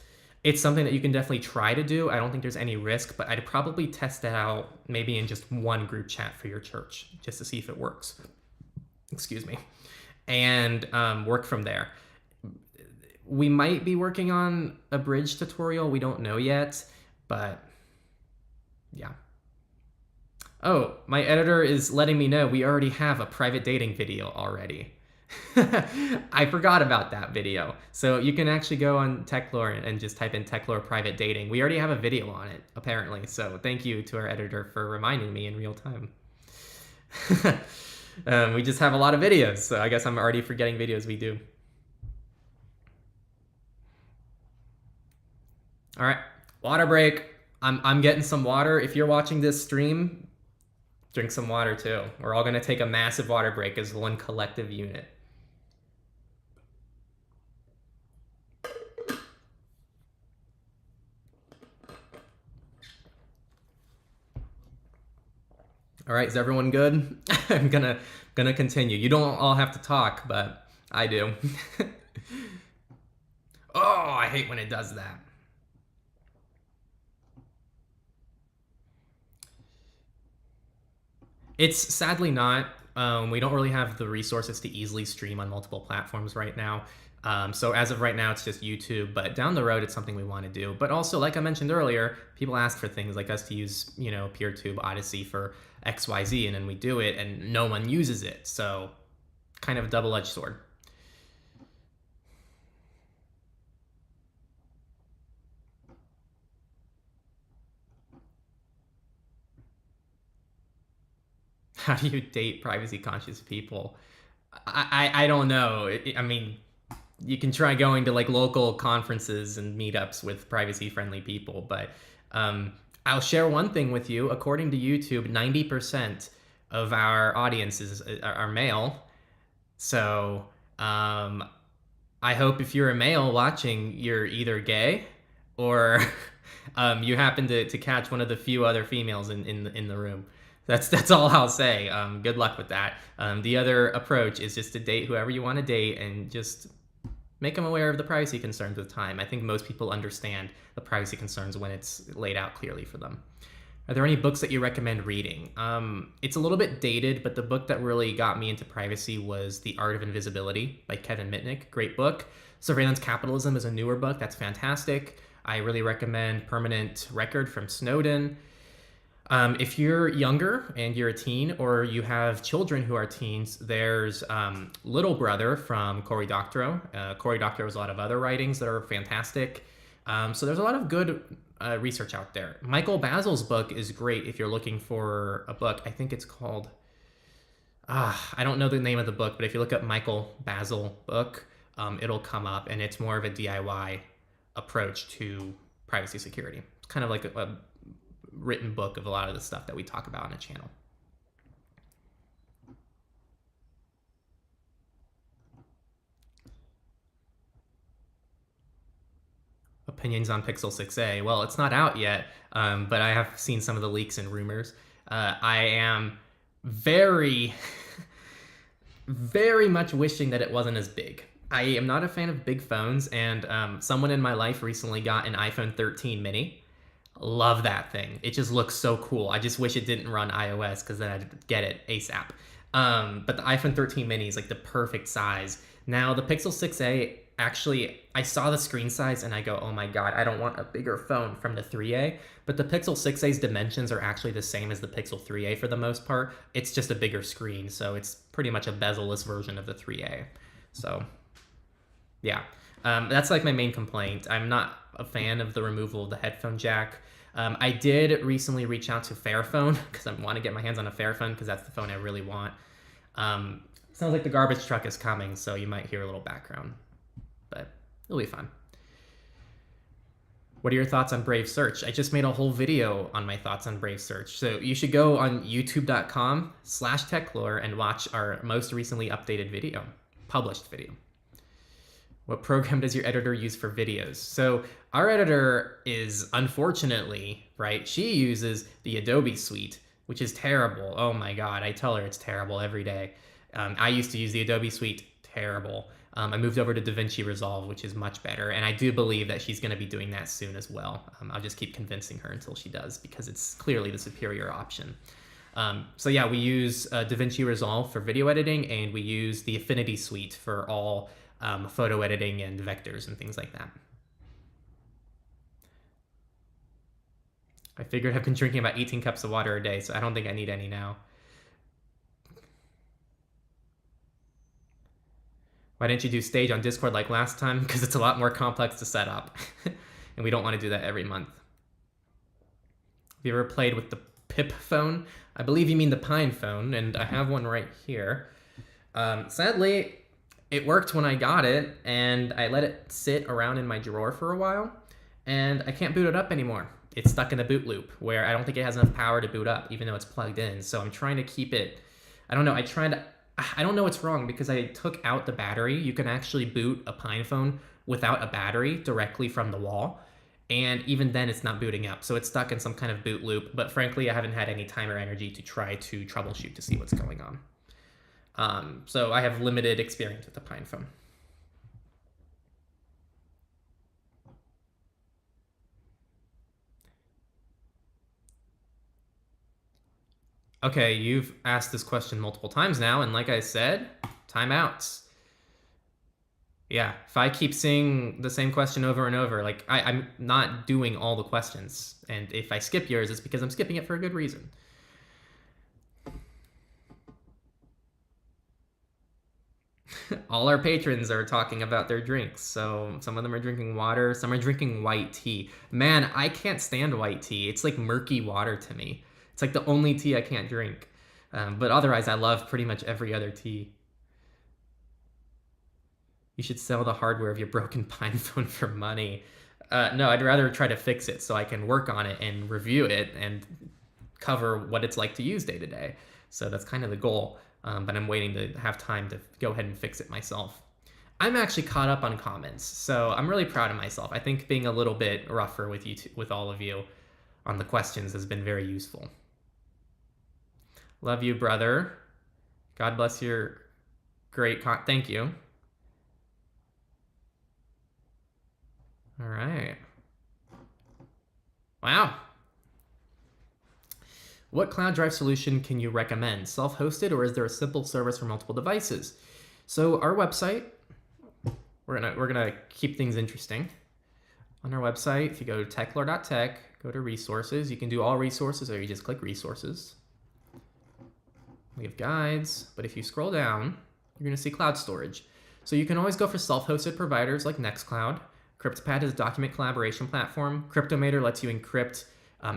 it's something that you can definitely try to do. I don't think there's any risk, but I'd probably test that out maybe in just one group chat for your church just to see if it works. Excuse me. And work from there. We might be working on a bridge tutorial. We don't know yet, but yeah. Oh, my editor is letting me know we already have a private dating video already. I forgot about that video. So you can actually go on Techlore and just type in Techlore private dating. We already have a video on it, apparently. So thank you to our editor for reminding me in real time. We just have a lot of videos, so I guess I'm already forgetting videos we do. All right, water break. I'm getting some water. If you're watching this stream, drink some water too. We're all gonna take a massive water break as one collective unit. All right, is everyone good? I'm gonna continue. You don't all have to talk, but I do. Oh, I hate when it does that. It's sadly not. We don't really have the resources to easily stream on multiple platforms right now. So as of right now, it's just YouTube. But down the road, it's something we want to do. But also, like I mentioned earlier, people ask for things like us to use, PeerTube, Odyssey for XYZ, and then we do it, and no one uses it. So kind of a double-edged sword. How do you date privacy conscious people? I don't know. I mean, you can try going to like local conferences and meetups with privacy friendly people, but I'll share one thing with you. According to YouTube, 90% of our audiences are male. So I hope if you're a male watching, you're either gay or you happen to catch one of the few other females in the room. That's all I'll say. Good luck with that. The other approach is just to date whoever you want to date and just make them aware of the privacy concerns with time. I think most people understand the privacy concerns when it's laid out clearly for them. Are there any books that you recommend reading? It's a little bit dated, but the book that really got me into privacy was The Art of Invisibility by Kevin Mitnick. Great book. Surveillance Capitalism is a newer book. That's fantastic. I really recommend Permanent Record from Snowden. If you're younger and you're a teen or you have children who are teens, there's Little Brother from Cory Doctorow. Cory Doctorow has a lot of other writings that are fantastic. So there's a lot of good research out there. Michael Basil's book is great if you're looking for a book. I think it's called, I don't know the name of the book, but if you look up Michael Basil book, it'll come up, and it's more of a DIY approach to privacy security. It's kind of like a written book of a lot of the stuff that we talk about on the channel. Opinions on Pixel 6a. Well, it's not out yet, but I have seen some of the leaks and rumors. I am very, very much wishing that it wasn't as big. I am not a fan of big phones, and someone in my life recently got an iPhone 13 mini. Love that thing. It just looks so cool. I just wish it didn't run iOS because then I'd get it ASAP. But the iPhone 13 mini is like the perfect size. Now the Pixel 6a, actually, I saw the screen size and I go, oh my God, I don't want a bigger phone from the 3a. But the Pixel 6a's dimensions are actually the same as the Pixel 3a for the most part. It's just a bigger screen, so it's pretty much a bezel-less version of the 3a. So, yeah. That's like my main complaint. I'm not a fan of the removal of the headphone jack. I did recently reach out to Fairphone because I want to get my hands on a Fairphone because that's the phone I really want. Sounds like the garbage truck is coming, so you might hear a little background, but it'll be fun. What are your thoughts on Brave Search? I just made a whole video on my thoughts on Brave Search. So you should go on youtube.com/Techlore and watch our most recently updated video, published video. What program does your editor use for videos? So our editor is, unfortunately, right, she uses the Adobe suite, which is terrible. Oh my God, I tell her it's terrible every day. I used to use the Adobe suite, terrible. I moved over to DaVinci Resolve, which is much better, and I do believe that she's gonna be doing that soon as well. I'll just keep convincing her until she does, because it's clearly the superior option. So yeah, we use DaVinci Resolve for video editing, and we use the Affinity suite for all photo editing and vectors and things like that. I figured I've been drinking about 18 cups of water a day, so I don't think I need any now. Why didn't you do Stage on Discord like last time? Because it's a lot more complex to set up, and we don't want to do that every month. Have you ever played with the Pip phone? I believe you mean the Pine phone, and I have one right here. Sadly, it worked when I got it, and I let it sit around in my drawer for a while, and I can't boot it up anymore. It's stuck in a boot loop where I don't think it has enough power to boot up, even though it's plugged in. So I'm trying to keep it, I don't know, I don't know what's wrong because I took out the battery. You can actually boot a Pine phone without a battery directly from the wall, and even then it's not booting up. So it's stuck in some kind of boot loop, but frankly, I haven't had any time or energy to try to troubleshoot to see what's going on. So I have limited experience with the Pine phone. Okay, you've asked this question multiple times now, and like I said, timeouts. Yeah, if I keep seeing the same question over and over, like I'm not doing all the questions. And if I skip yours, it's because I'm skipping it for a good reason. All our patrons are talking about their drinks. So some of them are drinking water, some are drinking white tea. Man, I can't stand white tea. It's like murky water to me. It's like the only tea I can't drink. But otherwise, I love pretty much every other tea. You should sell the hardware of your broken Pine phone for money. No, I'd rather try to fix it so I can work on it and review it and cover what it's like to use day to day. So that's kind of the goal. But I'm waiting to have time to go ahead and fix it myself. I'm actually caught up on comments, so I'm really proud of myself. I think being a little bit rougher with you, with all of you, on the questions has been very useful. Love you, brother. God bless your great thank you. All right. Wow. What cloud drive solution can you recommend? Self-hosted, or is there a simple service for multiple devices? So our website, we're gonna keep things interesting. On our website, if you go to techlore.tech, go to resources, you can do all resources, or you just click resources. We have guides, but if you scroll down, you're gonna see cloud storage. So you can always go for self-hosted providers like Nextcloud. CryptPad is a document collaboration platform. Cryptomator lets you encrypt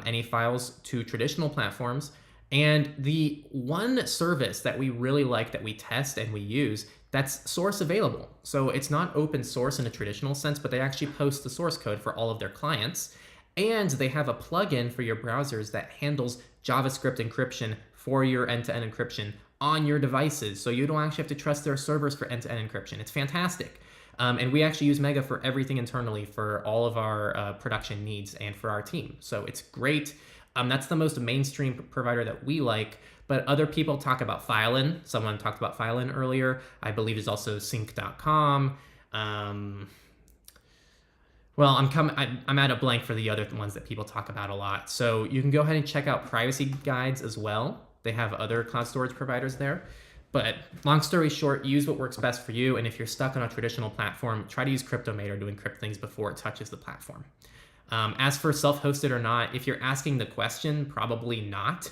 any files to traditional platforms. And the one service that we really like, that we test and we use, that's source available. So it's not open source in a traditional sense, but they actually post the source code for all of their clients. And they have a plugin for your browsers that handles JavaScript encryption for your end-to-end encryption on your devices. So you don't actually have to trust their servers for end-to-end encryption. It's fantastic. And we actually use Mega for everything internally for all of our production needs and for our team. So it's great. That's the most mainstream provider that we like, but other people talk about Filen. Someone talked about Filen earlier. I believe there's also sync.com. Well, I'm at a blank for the other ones that people talk about a lot. So you can go ahead and check out privacy guides as well. They have other cloud storage providers there. But long story short, use what works best for you. And if you're stuck on a traditional platform, try to use Cryptomator to encrypt things before it touches the platform. As for self-hosted or not, if you're asking the question, probably not.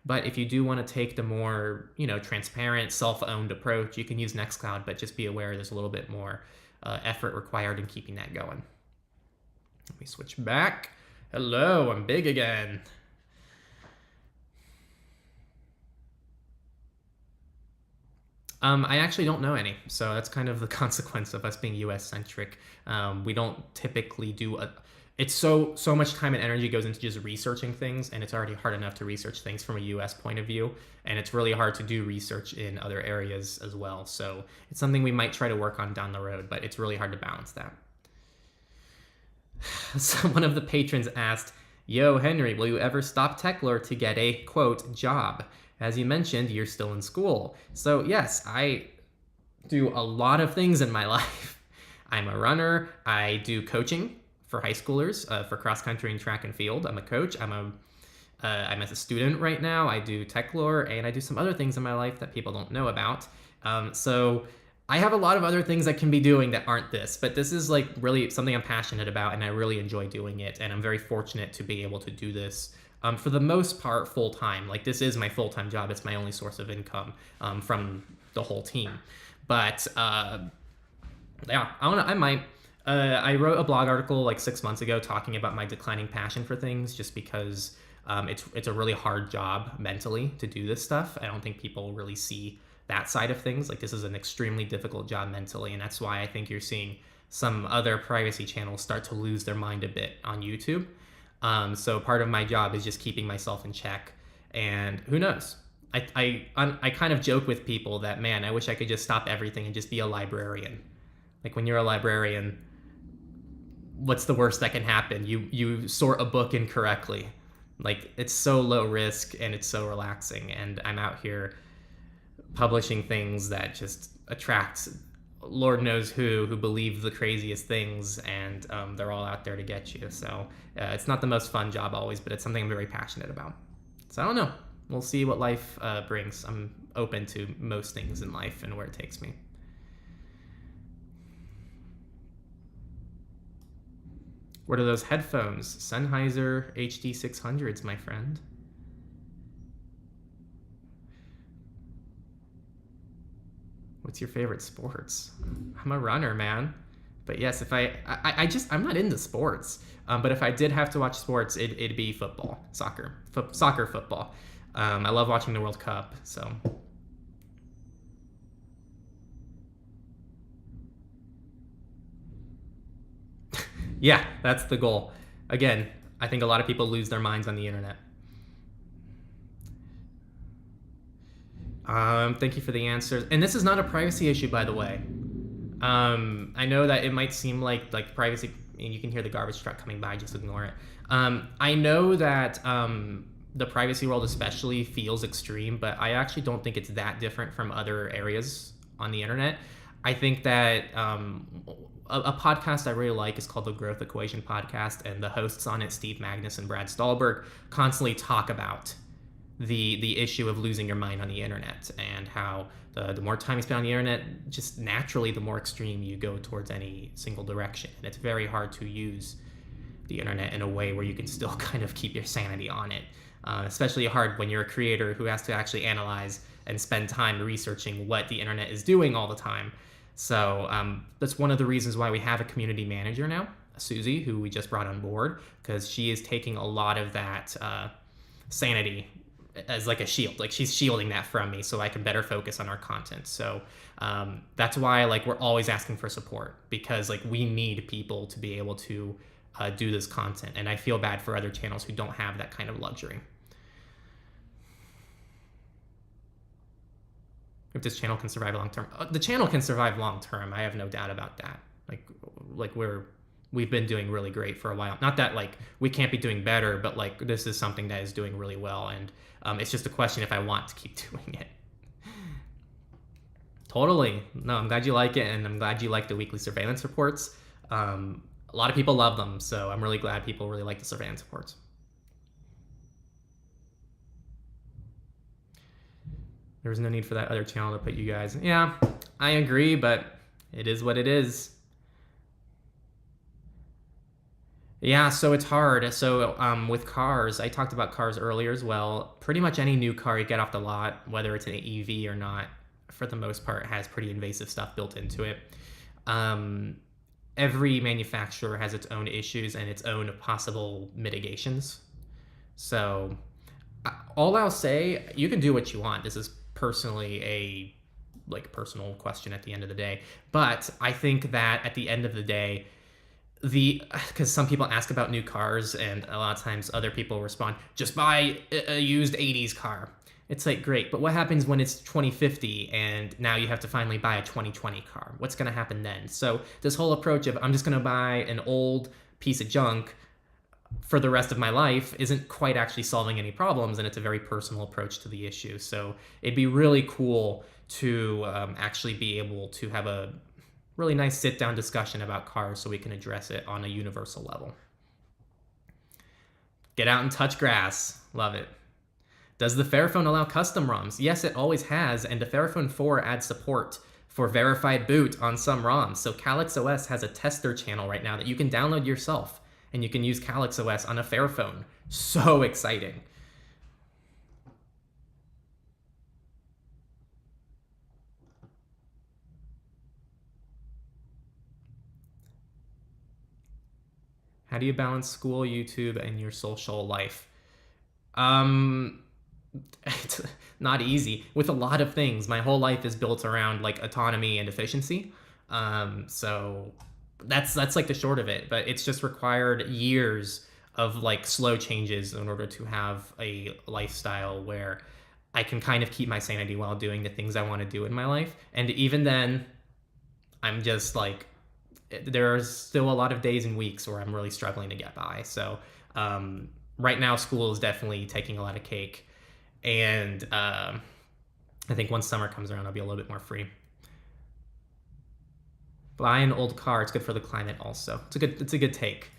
But if you do want to take the more, transparent, self-owned approach, you can use Nextcloud, but just be aware there's a little bit more effort required in keeping that going. Let me switch back. Hello, I'm big again. I actually don't know any, so that's kind of the consequence of us being US-centric. We don't typically do it's so much time and energy goes into just researching things, and it's already hard enough to research things from a US point of view, and it's really hard to do research in other areas as well. So it's something we might try to work on down the road, but it's really hard to balance that. So one of the patrons asked, "Yo, Henry, will you ever stop Techlore to get a, quote, job? As you mentioned, you're still in school." So yes, I do a lot of things in my life. I'm a runner. I do coaching for high schoolers for cross country and track and field. I'm a coach. I'm as a student right now. I do Techlore, and I do some other things in my life that people don't know about. So I have a lot of other things I can be doing that aren't this, but this is like really something I'm passionate about, and I really enjoy doing it. And I'm very fortunate to be able to do this for the most part full-time. Like, this is my full-time job. It's my only source of income from the whole team. But yeah, I wrote a blog article like 6 months ago talking about my declining passion for things, just because it's a really hard job mentally to do this stuff. I don't think people really see that side of things. Like, this is an extremely difficult job mentally, and that's why I think you're seeing some other privacy channels start to lose their mind a bit on YouTube. So part of my job is just keeping myself in check, and who knows? I kind of joke with people that, man, I wish I could just stop everything and just be a librarian. Like, when you're a librarian, what's the worst that can happen? You sort a book incorrectly. Like, it's so low risk and it's so relaxing, and I'm out here publishing things that just attract Lord knows who believe the craziest things, and they're all out there to get you. So it's not the most fun job always, but it's something I'm very passionate about. So I don't know. we'll see what life brings. I'm open to most things in life and where it takes me. What are those headphones? Sennheiser HD600s, my friend. What's your favorite sports? I'm a runner, man. But yes, if I'm not into sports. But if I did have to watch sports, it'd be football, soccer, football. I love watching the World Cup, so. Yeah, that's the goal. Again, I think a lot of people lose their minds on the internet. Thank you for the answers. And this is not a privacy issue, by the way. I know that it might seem like privacy, and you can hear the garbage truck coming by, just ignore it. I know that the privacy world especially feels extreme, but I actually don't think it's that different from other areas on the internet. I think that a podcast I really like is called the Growth Equation Podcast, and the hosts on it, Steve Magnus and Brad Stulberg, constantly talk about the issue of losing your mind on the internet, and how the more time you spend on the internet, just naturally the more extreme you go towards any single direction. And it's very hard to use the internet in a way where you can still kind of keep your sanity on it. Especially hard when you're a creator who has to actually analyze and spend time researching what the internet is doing all the time. So that's one of the reasons why we have a community manager now, Susie, who we just brought on board, because she is taking a lot of that sanity as like a shield. Like, she's shielding that from me so I can better focus on our content. So that's why we're always asking for support, because we need people to be able to do this content. And I feel bad for other channels who don't have that kind of luxury. If this channel can survive long term, the channel can survive long term. I have no doubt about that. We've been doing really great for a while. Not that we can't be doing better, but this is something that is doing really well, and it's just a question if I want to keep doing it. Totally. No, I'm glad you like it, and I'm glad you like the weekly surveillance reports. A lot of people love them, so I'm really glad people really like the surveillance reports. There was no need for that other channel to put you guys. Yeah, I agree, but it is what it is. Yeah, so it's hard. So with cars, I talked about cars earlier as well. Pretty much any new car you get off the lot, whether it's an EV or not, for the most part, has pretty invasive stuff built into it. Every manufacturer has its own issues and its own possible mitigations. So all I'll say, you can do what you want. This is personally a personal question at the end of the day. But I think that at the end of the day, because some people ask about new cars, and a lot of times other people respond, just buy a used 80s car. It's great, but what happens when it's 2050 and now you have to finally buy a 2020 car? What's going to happen then? So this whole approach of I'm just going to buy an old piece of junk for the rest of my life isn't quite actually solving any problems, and it's a very personal approach to the issue. So it'd be really cool to actually be able to have a really nice sit-down discussion about cars so we can address it on a universal level. Get out and touch grass. Love it. Does the Fairphone allow custom ROMs? Yes, it always has, and the Fairphone 4 adds support for verified boot on some ROMs. So Calyx OS has a tester channel right now that you can download yourself, and you can use Calyx OS on a Fairphone. So exciting. How do you balance school, YouTube, and your social life? It's not easy. With a lot of things, my whole life is built around autonomy and efficiency. So that's the short of it. But it's just required years of slow changes in order to have a lifestyle where I can kind of keep my sanity while doing the things I want to do in my life. And even then, I'm just there are still a lot of days and weeks where I'm really struggling to get by. So right now, school is definitely taking a lot of cake. And I think once summer comes around, I'll be a little bit more free. Buy an old car. It's good for the climate also. It's a good take.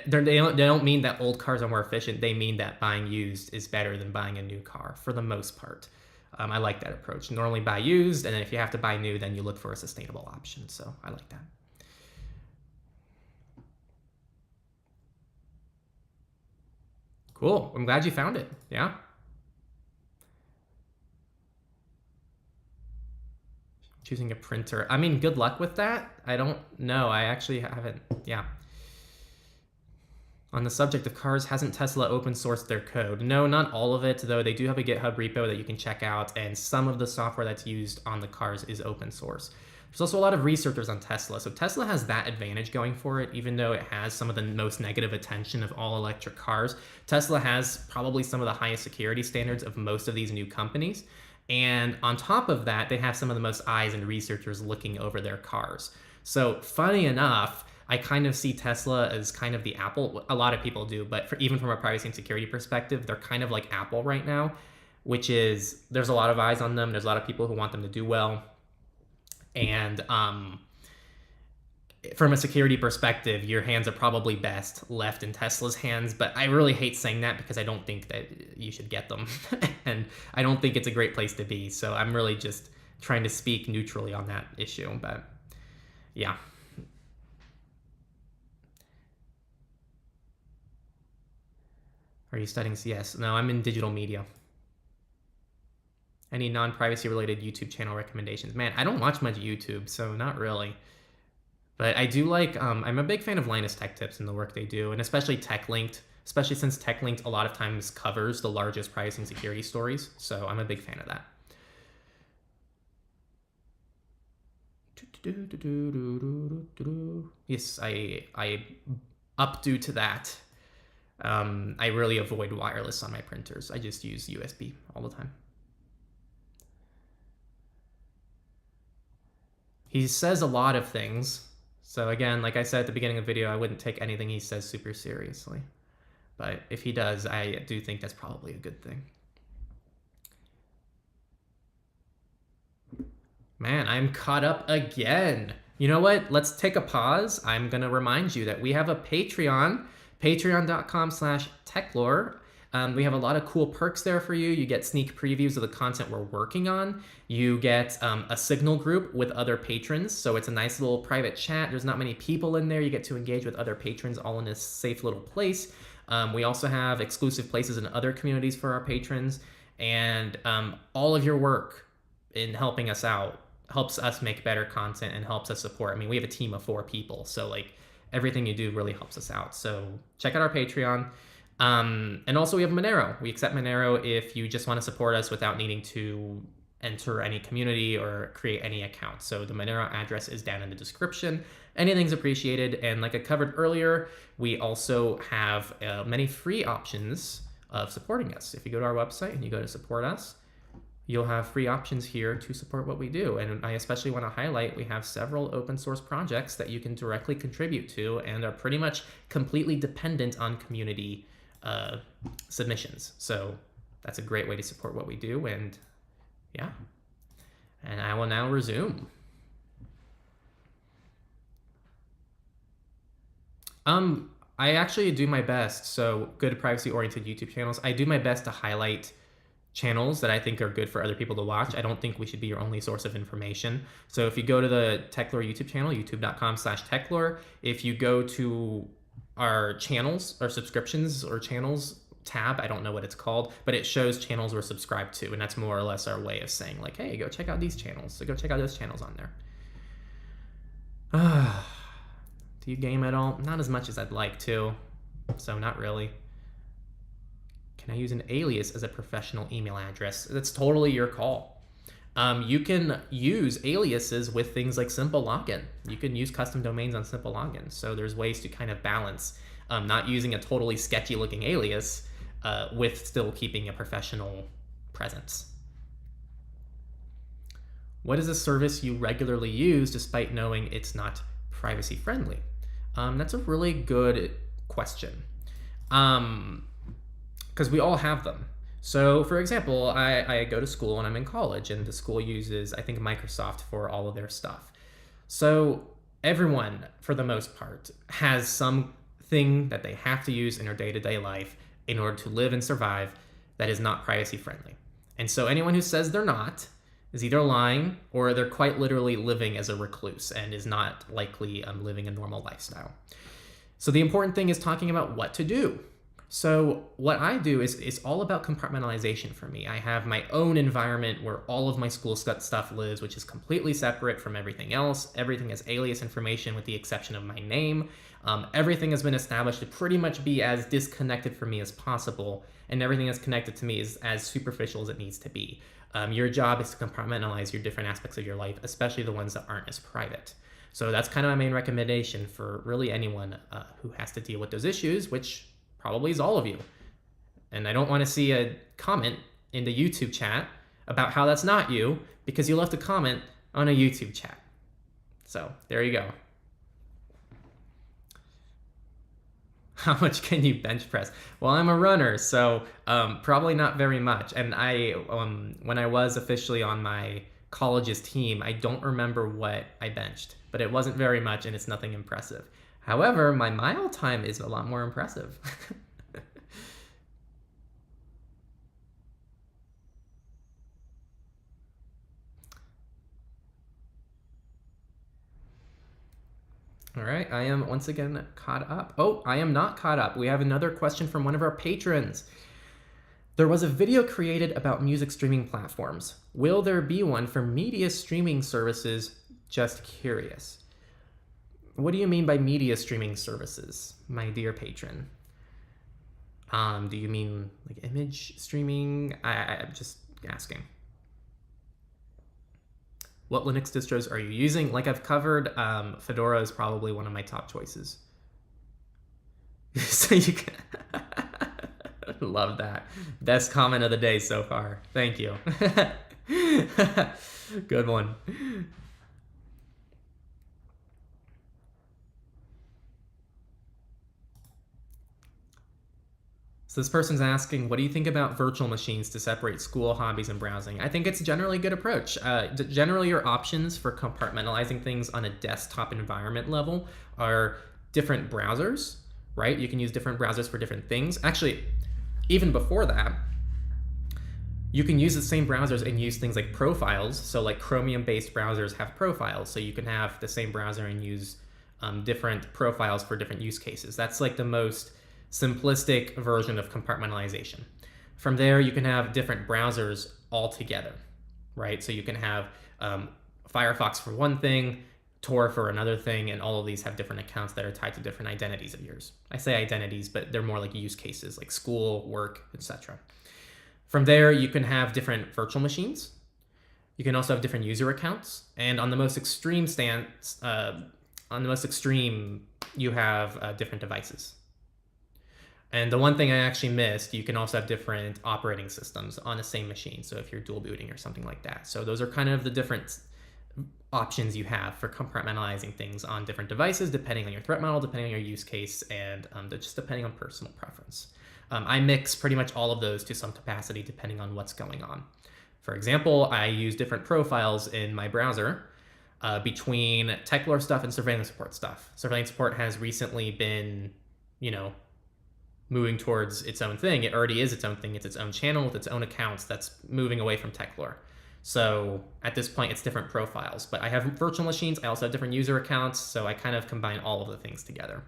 They don't mean that old cars are more efficient. They mean that buying used is better than buying a new car for the most part. I like that approach. Normally buy used, and then if you have to buy new, then you look for a sustainable option. So I like that. Cool. I'm glad you found it. Yeah. Choosing a printer. I mean, good luck with that. I don't know. I actually haven't. Yeah. On the subject of cars, hasn't Tesla open sourced their code? No, not all of it, though they do have a GitHub repo that you can check out, and some of the software that's used on the cars is open source. There's also a lot of researchers on Tesla, so Tesla has that advantage going for it, even though it has some of the most negative attention of all electric cars. Tesla has probably some of the highest security standards of most of these new companies, and on top of that, they have some of the most eyes and researchers looking over their cars. So funny enough, I kind of see Tesla as kind of the Apple. A lot of people do, but even from a privacy and security perspective, they're kind of like Apple right now, which is there's a lot of eyes on them. There's a lot of people who want them to do well. And from a security perspective, your hands are probably best left in Tesla's hands. But I really hate saying that because I don't think that you should get them. And I don't think it's a great place to be. So I'm really just trying to speak neutrally on that issue. But yeah. Are you studying CS? No, I'm in digital media. Any non-privacy related YouTube channel recommendations? Man, I don't watch much YouTube, so not really. But I do like, I'm a big fan of Linus Tech Tips and the work they do, and especially TechLinked, especially since TechLinked a lot of times covers the largest privacy and security stories. So I'm a big fan of that. Yes, I updo to that. I really avoid wireless on my printers. I just use USB all the time. He says a lot of things. So again, like I said at the beginning of the video, I wouldn't take anything he says super seriously. But if he does, I do think that's probably a good thing. Man, I'm caught up again. You know what? Let's take a pause. I'm going to remind you that we have a Patreon. Patreon.com/Techlore. We have a lot of cool perks there for you. You get sneak previews of the content we're working on. You get a signal group with other patrons. So it's a nice little private chat. There's not many people in there. You get to engage with other patrons all in this safe little place. We also have exclusive places in other communities for our patrons. And all of your work in helping us out helps us make better content and helps us support. I mean, we have a team of 4 people. So like, everything you do really helps us out. So check out our Patreon. And also we have Monero. We accept Monero if you just want to support us without needing to enter any community or create any account. So the Monero address is down in the description. Anything's appreciated. And like I covered earlier, we also have many free options of supporting us. If you go to our website and you go to support us, you'll have free options here to support what we do. And I especially want to highlight, we have several open source projects that you can directly contribute to and are pretty much completely dependent on community submissions. So that's a great way to support what we do. And yeah, and I will now resume. I actually do my best. So good privacy oriented YouTube channels. I do my best to highlight channels that I think are good for other people to watch. I don't think we should be your only source of information. So if you go to the Techlore YouTube channel, youtube.com/Techlore, if you go to our channels or subscriptions or channels tab, I don't know what it's called, but it shows channels we're subscribed to. And that's more or less our way of saying like, hey, go check out these channels. So go check out those channels on there. Do you game at all? Not as much as I'd like to. So not really. Can I use an alias as a professional email address? That's totally your call. You can use aliases with things like Simple Login. You can use custom domains on Simple Login. So there's ways to kind of balance not using a totally sketchy looking alias with still keeping a professional presence. What is a service you regularly use despite knowing it's not privacy friendly? That's a really good question. Because we all have them. So for example, I go to school and I'm in college and the school uses, I think, Microsoft for all of their stuff. So everyone, for the most part, has some thing that they have to use in their day-to-day life in order to live and survive that is not privacy friendly. And so anyone who says they're not is either lying or they're quite literally living as a recluse and is not likely living a normal lifestyle. So the important thing is talking about what to do. So what I do is all about compartmentalization for me. I have my own environment where all of my school stuff lives, which is completely separate from everything else. Everything is alias information with the exception of my name. Everything has been established to pretty much be as disconnected from me as possible, and everything that's connected to me is as superficial as it needs to be. Your job is to compartmentalize your different aspects of your life, especially the ones that aren't as private. So that's kind of my main recommendation for really anyone who has to deal with those issues, which probably is all of you. And I don't want to see a comment in the YouTube chat about how that's not you, because you left a comment on a YouTube chat. So there you go. How much can you bench press? Well, I'm a runner, so probably not very much. And I, when I was officially on my college's team, I don't remember what I benched, but it wasn't very much and it's nothing impressive. However, my mile time is a lot more impressive. All right, I am once again caught up. Oh, I am not caught up. We have another question from one of our patrons. There was a video created about music streaming platforms. Will there be one for media streaming services? Just curious. What do you mean by media streaming services, my dear patron? Do you mean like image streaming? I'm just asking. What Linux distros are you using? Like I've covered, Fedora is probably one of my top choices. So you can love that. Best comment of the day so far. Thank you. Good one. So this person's asking, what do you think about virtual machines to separate school, hobbies, and browsing? I think it's generally a good approach. Generally, your options for compartmentalizing things on a desktop environment level are different browsers, right? You can use different browsers for different things. Actually, even before that, you can use the same browsers and use things like profiles. So like Chromium-based browsers have profiles, so you can have the same browser and use different profiles for different use cases. That's like the most simplistic version of compartmentalization. From there, you can have different browsers all together, right? So you can have Firefox for one thing, Tor for another thing, and all of these have different accounts that are tied to different identities of yours. I say identities, but they're more like use cases, like school, work, etc. From there, you can have different virtual machines. You can also have different user accounts, and on the most extreme you have different devices. And the one thing I actually missed, you can also have different operating systems on the same machine. So if you're dual booting or something like that. So those are kind of the different options you have for compartmentalizing things on different devices, depending on your threat model, depending on your use case, and just depending on personal preference. I mix pretty much all of those to some capacity depending on what's going on. For example, I use different profiles in my browser between Techlore stuff and surveillance support stuff. Surveillance support has recently been, moving towards its own thing. It already is its own thing. It's its own channel with its own accounts that's moving away from Techlore. So at this point, it's different profiles. But I have virtual machines. I also have different user accounts. So I kind of combine all of the things together.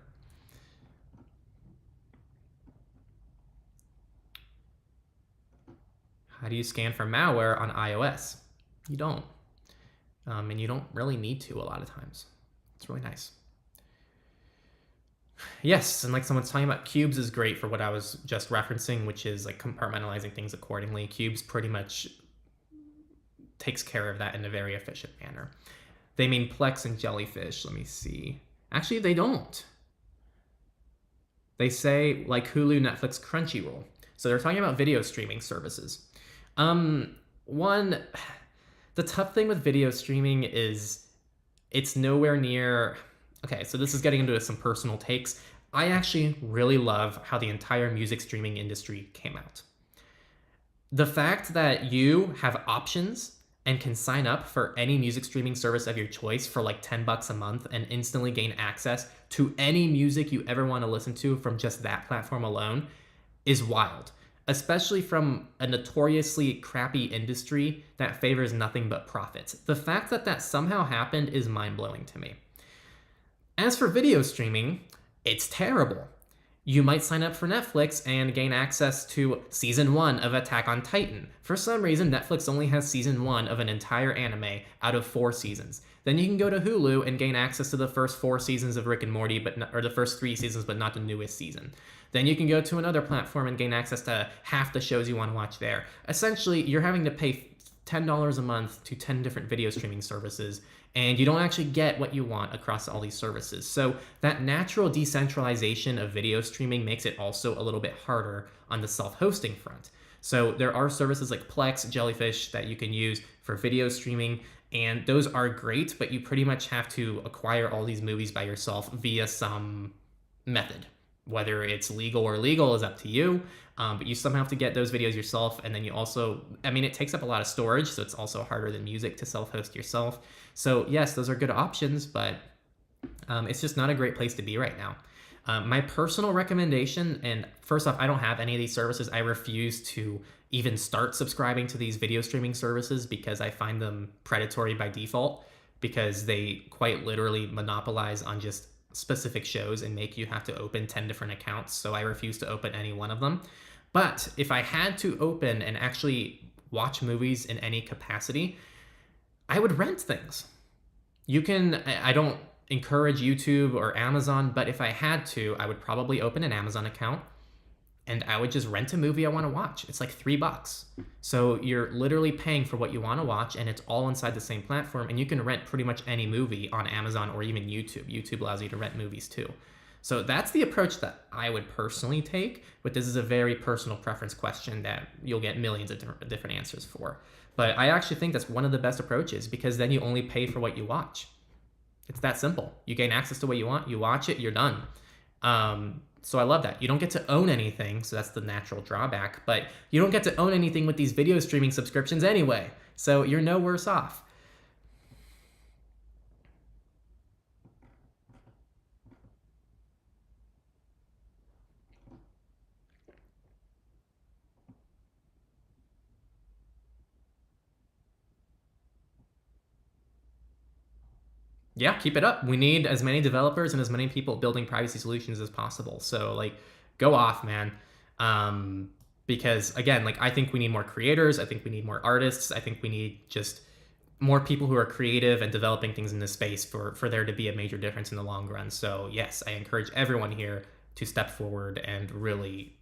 How do you scan for malware on iOS? You don't. And you don't really need to a lot of times. It's really nice. Yes, and like someone's talking about, Cubes is great for what I was just referencing, which is like compartmentalizing things accordingly. Cubes pretty much takes care of that in a very efficient manner. They mean Plex and Jellyfish. Let me see. Actually, they don't. They say like Hulu, Netflix, Crunchyroll. So they're talking about video streaming services. The tough thing with video streaming is it's nowhere near... Okay, so this is getting into some personal takes. I actually really love how the entire music streaming industry came out. The fact that you have options and can sign up for any music streaming service of your choice for like $10 a month and instantly gain access to any music you ever want to listen to from just that platform alone is wild, especially from a notoriously crappy industry that favors nothing but profits. The fact that that somehow happened is mind-blowing to me. As for video streaming, it's terrible. You might sign up for Netflix and gain access to season 1 of Attack on Titan. For some reason, Netflix only has season 1 of an entire anime out of 4 seasons. Then you can go to Hulu and gain access to the first 4 seasons of Rick and Morty, or the first 3 seasons, but not the newest season. Then you can go to another platform and gain access to half the shows you want to watch there. Essentially, you're having to pay $10 a month to 10 different video streaming services, and you don't actually get what you want across all these services. So that natural decentralization of video streaming makes it also a little bit harder on the self-hosting front. So there are services like Plex, Jellyfish that you can use for video streaming, and those are great, but you pretty much have to acquire all these movies by yourself via some method. Whether it's legal or illegal is up to you, but you somehow have to get those videos yourself, and then you also, I mean, it takes up a lot of storage, so it's also harder than music to self-host yourself. So yes, those are good options, but it's just not a great place to be right now. My personal recommendation, and first off, I don't have any of these services. I refuse to even start subscribing to these video streaming services because I find them predatory by default, because they quite literally monopolize on just specific shows and make you have to open 10 different accounts. So I refuse to open any one of them. But if I had to open and actually watch movies in any capacity, I would rent things. You can, I don't encourage YouTube or Amazon, but if I had to, I would probably open an Amazon account and I would just rent a movie I want to watch. It's like $3. So you're literally paying for what you want to watch, and it's all inside the same platform, and you can rent pretty much any movie on Amazon or even YouTube. YouTube allows you to rent movies too. So that's the approach that I would personally take, but this is a very personal preference question that you'll get millions of different answers for. But I actually think that's one of the best approaches, because then you only pay for what you watch. It's that simple. You gain access to what you want, you watch it, you're done. So I love that. You don't get to own anything, so that's the natural drawback, but you don't get to own anything with these video streaming subscriptions anyway, so you're no worse off. Yeah, keep it up. We need as many developers and as many people building privacy solutions as possible. So like, go off, man. Because again, like, I think we need more creators. I think we need more artists. I think we need just more people who are creative and developing things in this space for there to be a major difference in the long run. So yes, I encourage everyone here to step forward and really,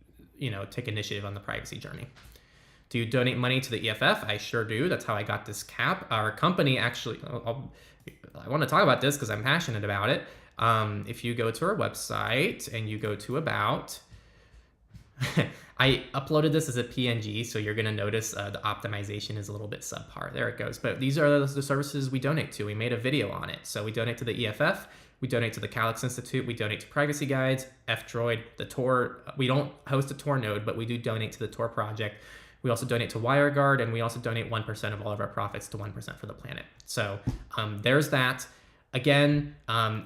take initiative on the privacy journey. Do you donate money to the EFF? I sure do. That's how I got this cap. Our company actually, I want to talk about this because I'm passionate about it. If you go to our website and you go to About, I uploaded this as a PNG, so you're going to notice the optimization is a little bit subpar. There it goes. But these are the services we donate to. We made a video on it. So we donate to the EFF, we donate to the Calyx Institute, we donate to Privacy Guides, F-Droid, the Tor. We don't host a Tor node, but we do donate to the Tor project. We also donate to WireGuard, and we also donate 1% of all of our profits to 1% for the planet. So there's that. Again,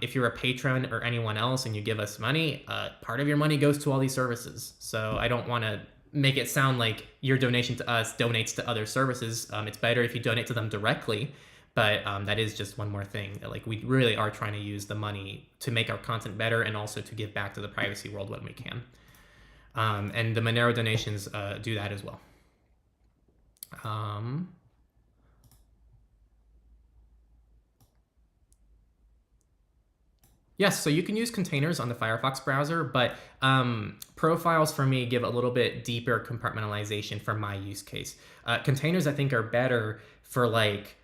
if you're a patron or anyone else and you give us money, part of your money goes to all these services. So I don't want to make it sound like your donation to us donates to other services. It's better if you donate to them directly, but that is just one more thing. Like, we really are trying to use the money to make our content better and also to give back to the privacy world when we can. And the Monero donations do that as well. Yes, so you can use containers on the Firefox browser, but profiles for me give a little bit deeper compartmentalization for my use case. Containers, I think, are better for, like,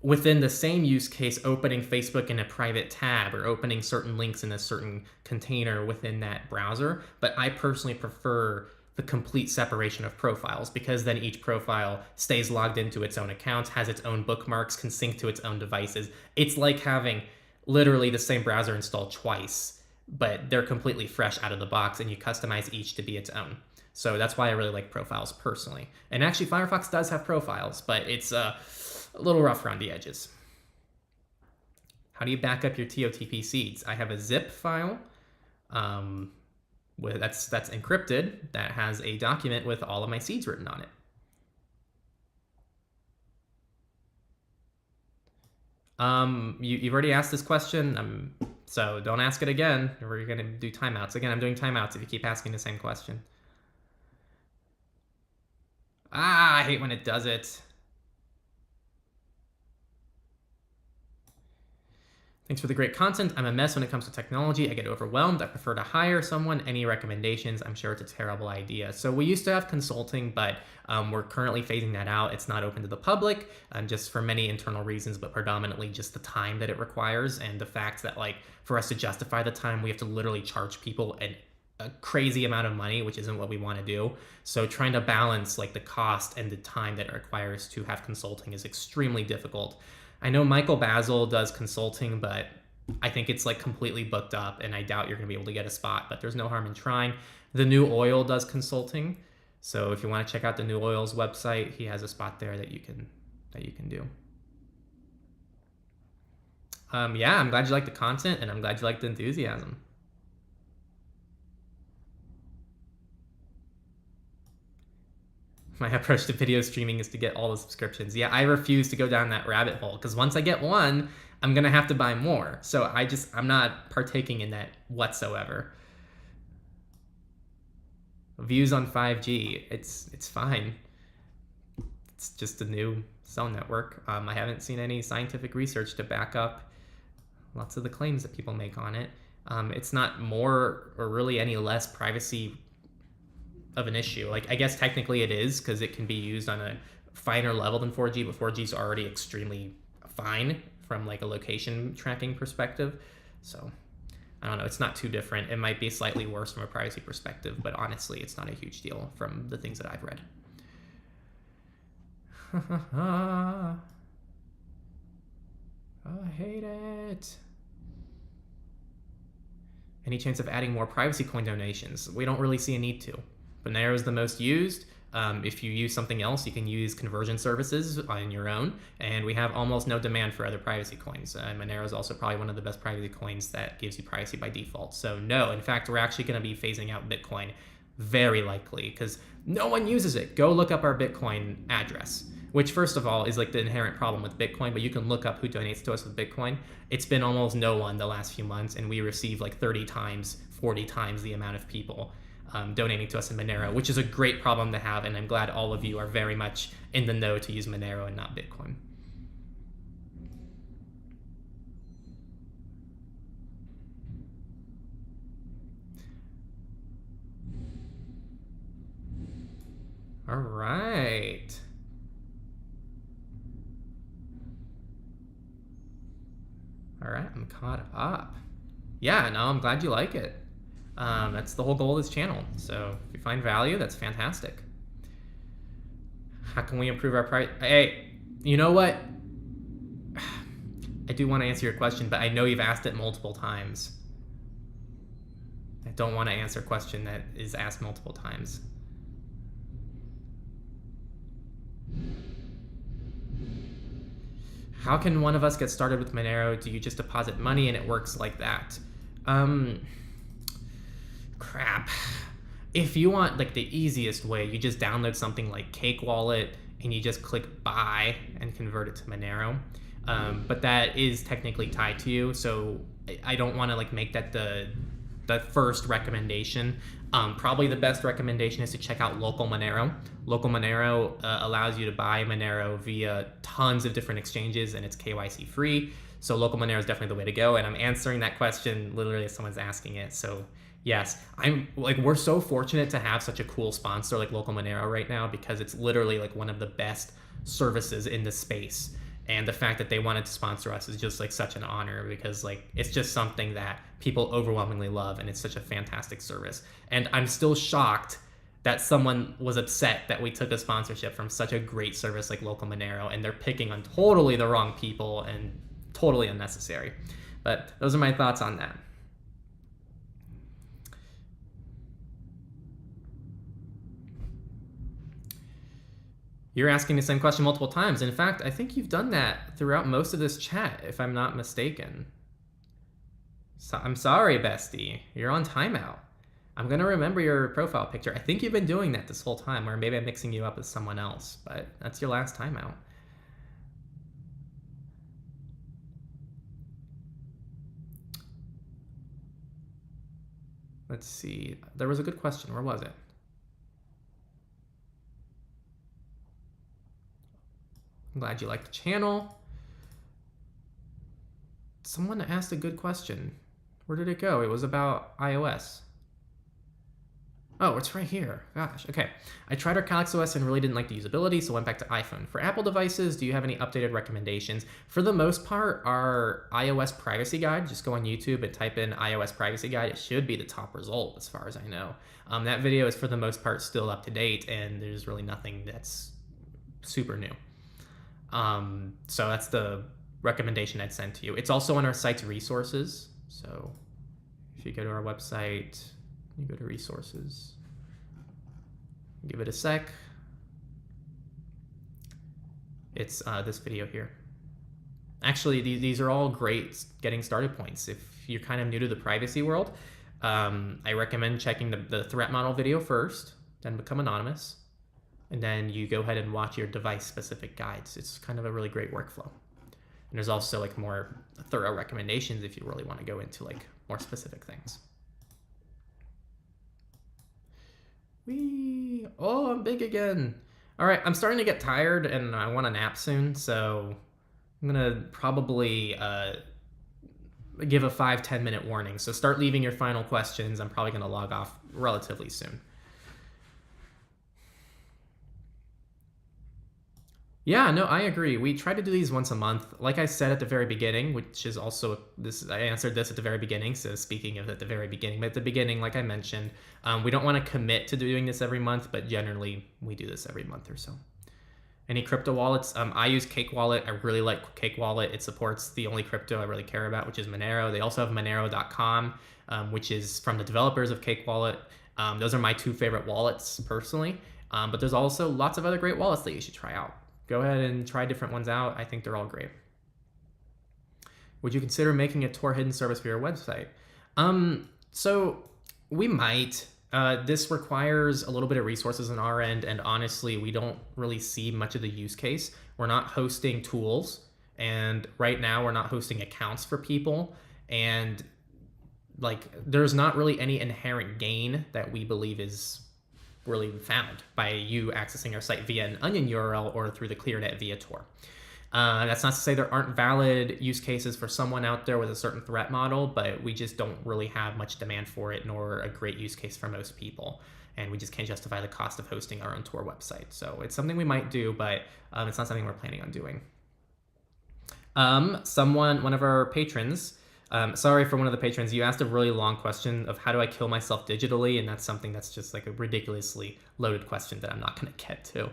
within the same use case, opening Facebook in a private tab or opening certain links in a certain container within that browser. But I personally prefer the complete separation of profiles, because then each profile stays logged into its own account, has its own bookmarks, can sync to its own devices. It's like having literally the same browser installed twice, but they're completely fresh out of the box, and you customize each to be its own. So that's why I really like profiles personally. And actually, Firefox does have profiles, but it's a little rough around the edges. How do you back up your TOTP seeds? I have a zip file that's encrypted that has a document with all of my seeds written on it. You've already asked this question, so don't ask it again. We're gonna do timeouts. Again, I'm doing timeouts if you keep asking the same question. I hate when it does it. Thanks for the great content. I'm a mess when it comes to technology. I get overwhelmed. I prefer to hire someone. Any recommendations? I'm sure it's a terrible idea. So we used to have consulting, but we're currently phasing that out. It's not open to the public, just for many internal reasons, but predominantly just the time that it requires and the fact that, like, for us to justify the time, we have to literally charge people a crazy amount of money, which isn't what we want to do. So trying to balance like the cost and the time that it requires to have consulting is extremely difficult. I know Michael Basil does consulting, but I think it's like completely booked up and I doubt you're gonna be able to get a spot, but there's no harm in trying. The New Oil does consulting. So if you want to check out the New Oil's website, he has a spot there that you can do. Yeah, I'm glad you like the content and I'm glad you like the enthusiasm. My approach to video streaming is to get all the subscriptions. Yeah, I refuse to go down that rabbit hole because once I get one, I'm gonna have to buy more. So I'm not partaking in that whatsoever. Views on 5G, it's fine. It's just a new cell network. I haven't seen any scientific research to back up lots of the claims that people make on it. It's not more or really any less privacy of an issue. Like, I guess technically it is because it can be used on a finer level than 4G, but 4G is already extremely fine from like a location tracking perspective. So I don't know, it's not too different. It might be slightly worse from a privacy perspective, but honestly, it's not a huge deal from the things that I've read. Oh, I hate it. Any chance of adding more privacy coin donations? We don't really see a need to. Monero is the most used. If you use something else, you can use conversion services on your own, and we have almost no demand for other privacy coins. Monero is also probably one of the best privacy coins that gives you privacy by default. So no, in fact, we're actually going to be phasing out Bitcoin very likely because no one uses it. Go look up our Bitcoin address, which first of all is like the inherent problem with Bitcoin, but you can look up who donates to us with Bitcoin. It's been almost no one the last few months, and we receive like 30 times, 40 times the amount of people donating to us in Monero, which is a great problem to have, and I'm glad all of you are very much in the know to use Monero and not Bitcoin. All right. All right, I'm caught up. Yeah, no, I'm glad you like it. That's the whole goal of this channel. So if you find value, that's fantastic. How can we improve our price? Hey, you know what? I do want to answer your question, but I know you've asked it multiple times. I don't want to answer a question that is asked multiple times. How can one of us get started with Monero? Do you just deposit money and it works like that? Crap. If you want like the easiest way, you just download something like Cake Wallet and you just click buy and convert it to Monero. But that is technically tied to you, so I don't want to like make that the first recommendation. Probably the best recommendation is to check out Local Monero. Local Monero allows you to buy Monero via tons of different exchanges, and it's KYC free. So Local Monero is definitely the way to go, and I'm answering that question literally as someone's asking it. So yes, we're so fortunate to have such a cool sponsor like Local Monero right now, because it's literally like one of the best services in the space. And the fact that they wanted to sponsor us is just like such an honor, because like it's just something that people overwhelmingly love, and it's such a fantastic service. And I'm still shocked that someone was upset that we took a sponsorship from such a great service like Local Monero, and they're picking on totally the wrong people and totally unnecessary. But those are my thoughts on that. You're asking the same question multiple times. In fact, I think you've done that throughout most of this chat, if I'm not mistaken. So, I'm sorry, bestie. You're on timeout. I'm going to remember your profile picture. I think you've been doing that this whole time, or maybe I'm mixing you up with someone else, but that's your last timeout. Let's see. There was a good question. Where was it? I'm glad you liked the channel. Someone asked a good question. Where did it go? It was about iOS. Oh, it's right here. Gosh, okay. I tried our Calyx OS and really didn't like the usability, so went back to iPhone. For Apple devices, do you have any updated recommendations? For the most part, our iOS privacy guide, just go on YouTube and type in iOS privacy guide. It should be the top result as far as I know. That video is for the most part still up to date, and there's really nothing that's super new. So that's the recommendation I'd send to you. It's also on our site's resources. So if you go to our website, you go to resources, give it a sec. It's this video here. Actually, these are all great getting started points. If you're kind of new to the privacy world, I recommend checking the threat model video first, then become anonymous, and then you go ahead and watch your device-specific guides. It's kind of a really great workflow. And there's also like more thorough recommendations if you really want to go into like more specific things. Whee! Oh, I'm big again. All right, I'm starting to get tired and I want a nap soon, so I'm gonna probably give a 5-10 minute warning. So start leaving your final questions. I'm probably gonna log off relatively soon. Yeah, no, I agree. We try to do these once a month. Like I said at the very beginning, which is also this, I answered this at the very beginning. So speaking of at the very beginning, but at the beginning, like I mentioned, we don't want to commit to doing this every month, but generally we do this every month or so. Any crypto wallets? I use Cake Wallet. I really like Cake Wallet. It supports the only crypto I really care about, which is Monero. They also have Monero.com, which is from the developers of Cake Wallet. Those are my two favorite wallets personally. But there's also lots of other great wallets that you should try out. Go ahead and try different ones out. I think they're all great. Would you consider making a Tor hidden service for your website? So we might. This requires a little bit of resources on our end, and honestly, we don't really see much of the use case. We're not hosting tools, and right now we're not hosting accounts for people, and like there's not really any inherent gain that we believe is really found by you accessing our site via an onion URL or through the ClearNet via Tor. That's not to say there aren't valid use cases for someone out there with a certain threat model, but we just don't really have much demand for it, nor a great use case for most people. And we just can't justify the cost of hosting our own Tor website. So it's something we might do, but it's not something we're planning on doing. One of our patrons, sorry for one of the patrons, you asked a really long question of how do I kill myself digitally, and that's something that's just like a ridiculously loaded question that I'm not going to get to.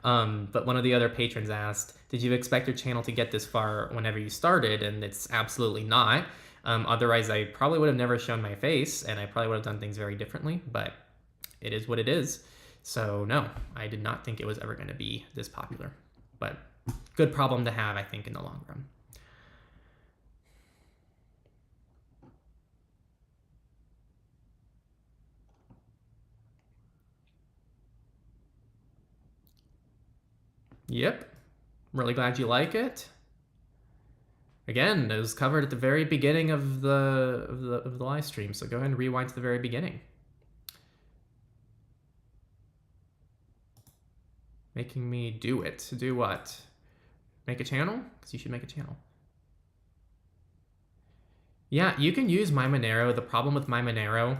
But one of the other patrons asked, did you expect your channel to get this far whenever you started? And it's absolutely not. Otherwise, I probably would have never shown my face, and I probably would have done things very differently, but it is what it is. So no, I did not think it was ever going to be this popular. But good problem to have, I think, in the long run. Yep. Really glad you like it. Again, it was covered at the very beginning of the live stream, so go ahead and rewind to the very beginning. Making me do it. Do what? Make a channel? Because you should make a channel. Yeah, you can use MyMonero. The problem with MyMonero,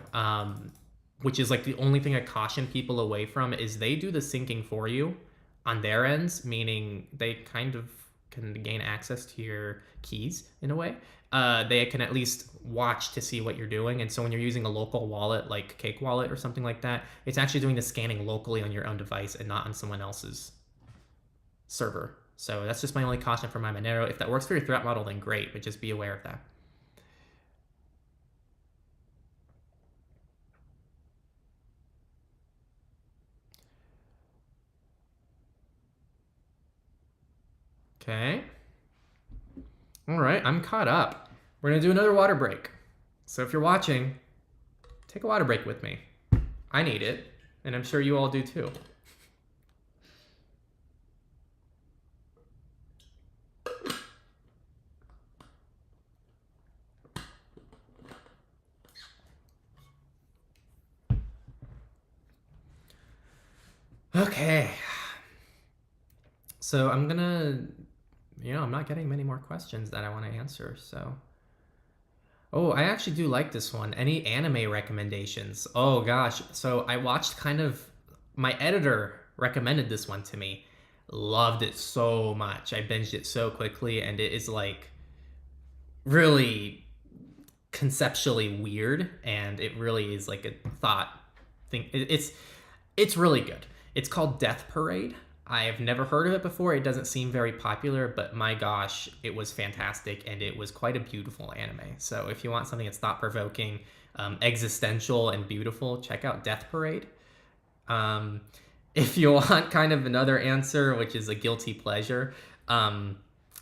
which is like the only thing I caution people away from, is they do the syncing for you on their ends, meaning they kind of can gain access to your keys in a way. They can at least watch to see what you're doing. And so when you're using a local wallet like Cake Wallet or something like that, it's actually doing the scanning locally on your own device and not on someone else's server. So that's just my only caution for MyMonero. If that works for your threat model, then great, but just be aware of that. Okay. All right, I'm caught up. We're gonna do another water break. So if you're watching, take a water break with me. I need it, and I'm sure you all do too. Okay. So I'm gonna, I'm not getting many more questions that I want to answer, so. Oh, I actually do like this one. Any anime recommendations? Oh gosh. So I watched my editor recommended this one to me. Loved it so much. I binged it so quickly, and it is like really conceptually weird, and it really is like a thought thing. It's really good. It's called Death Parade. I have never heard of it before. It doesn't seem very popular, but my gosh, it was fantastic, and it was quite a beautiful anime. So if you want something that's thought-provoking, existential, and beautiful, check out Death Parade. If you want kind of another answer, which is a guilty pleasure, I'm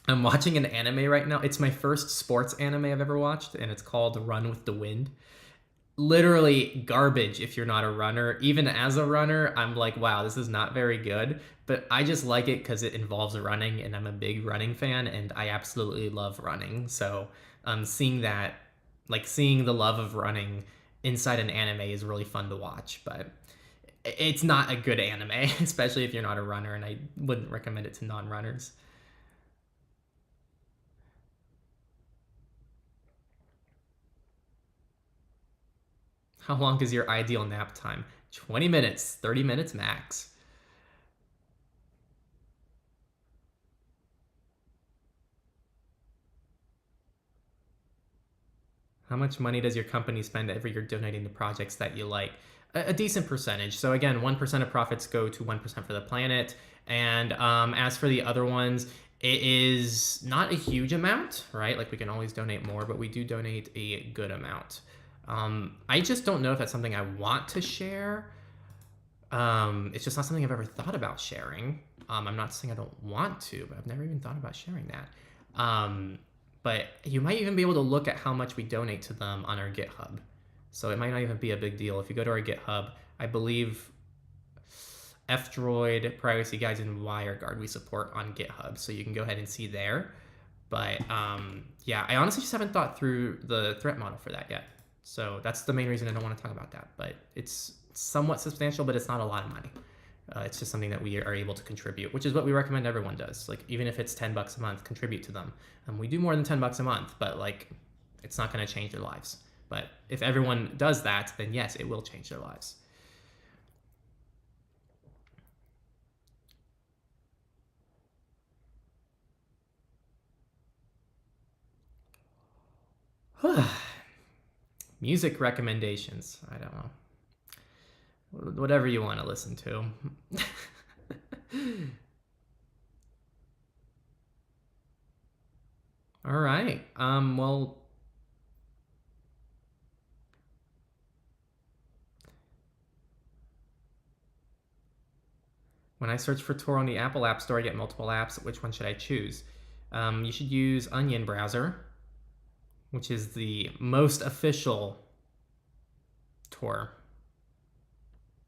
watching an anime right now. It's my first sports anime I've ever watched, and it's called Run with the Wind. Literally garbage if you're not a runner. Even as a runner, I'm like, wow, this is not very good. But I just like it because it involves running, and I'm a big running fan, and I absolutely love running. So seeing that, like seeing the love of running inside an anime is really fun to watch. But it's not a good anime, especially if you're not a runner, and I wouldn't recommend it to non-runners. How long is your ideal nap time? 20 minutes, 30 minutes max. How much money does your company spend every year donating to projects that you like? A decent percentage. So again, 1% of profits go to 1% for the planet. And as for the other ones, it is not a huge amount, right? Like we can always donate more, but we do donate a good amount. I just don't know if that's something I want to share. It's just not something I've ever thought about sharing. I'm not saying I don't want to, but I've never even thought about sharing that. But you might even be able to look at how much we donate to them on our GitHub. So it might not even be a big deal. If you go to our GitHub, I believe F-Droid, Privacy Guides, and WireGuard we support on GitHub. So you can go ahead and see there. But yeah, I honestly just haven't thought through the threat model for that yet. So that's the main reason I don't want to talk about that. But it's somewhat substantial, but it's not a lot of money. It's just something that we are able to contribute, which is what we recommend everyone does. Like even if it's $10 a month, contribute to them. We do more than $10 a month, but like it's not going to change their lives. But if everyone does that, then yes, it will change their lives. Music recommendations. I don't know. Whatever you want to listen to. All right. Well, when I search for Tor on the Apple App Store, I get multiple apps. Which one should I choose? You should use Onion Browser, which is the most official Tor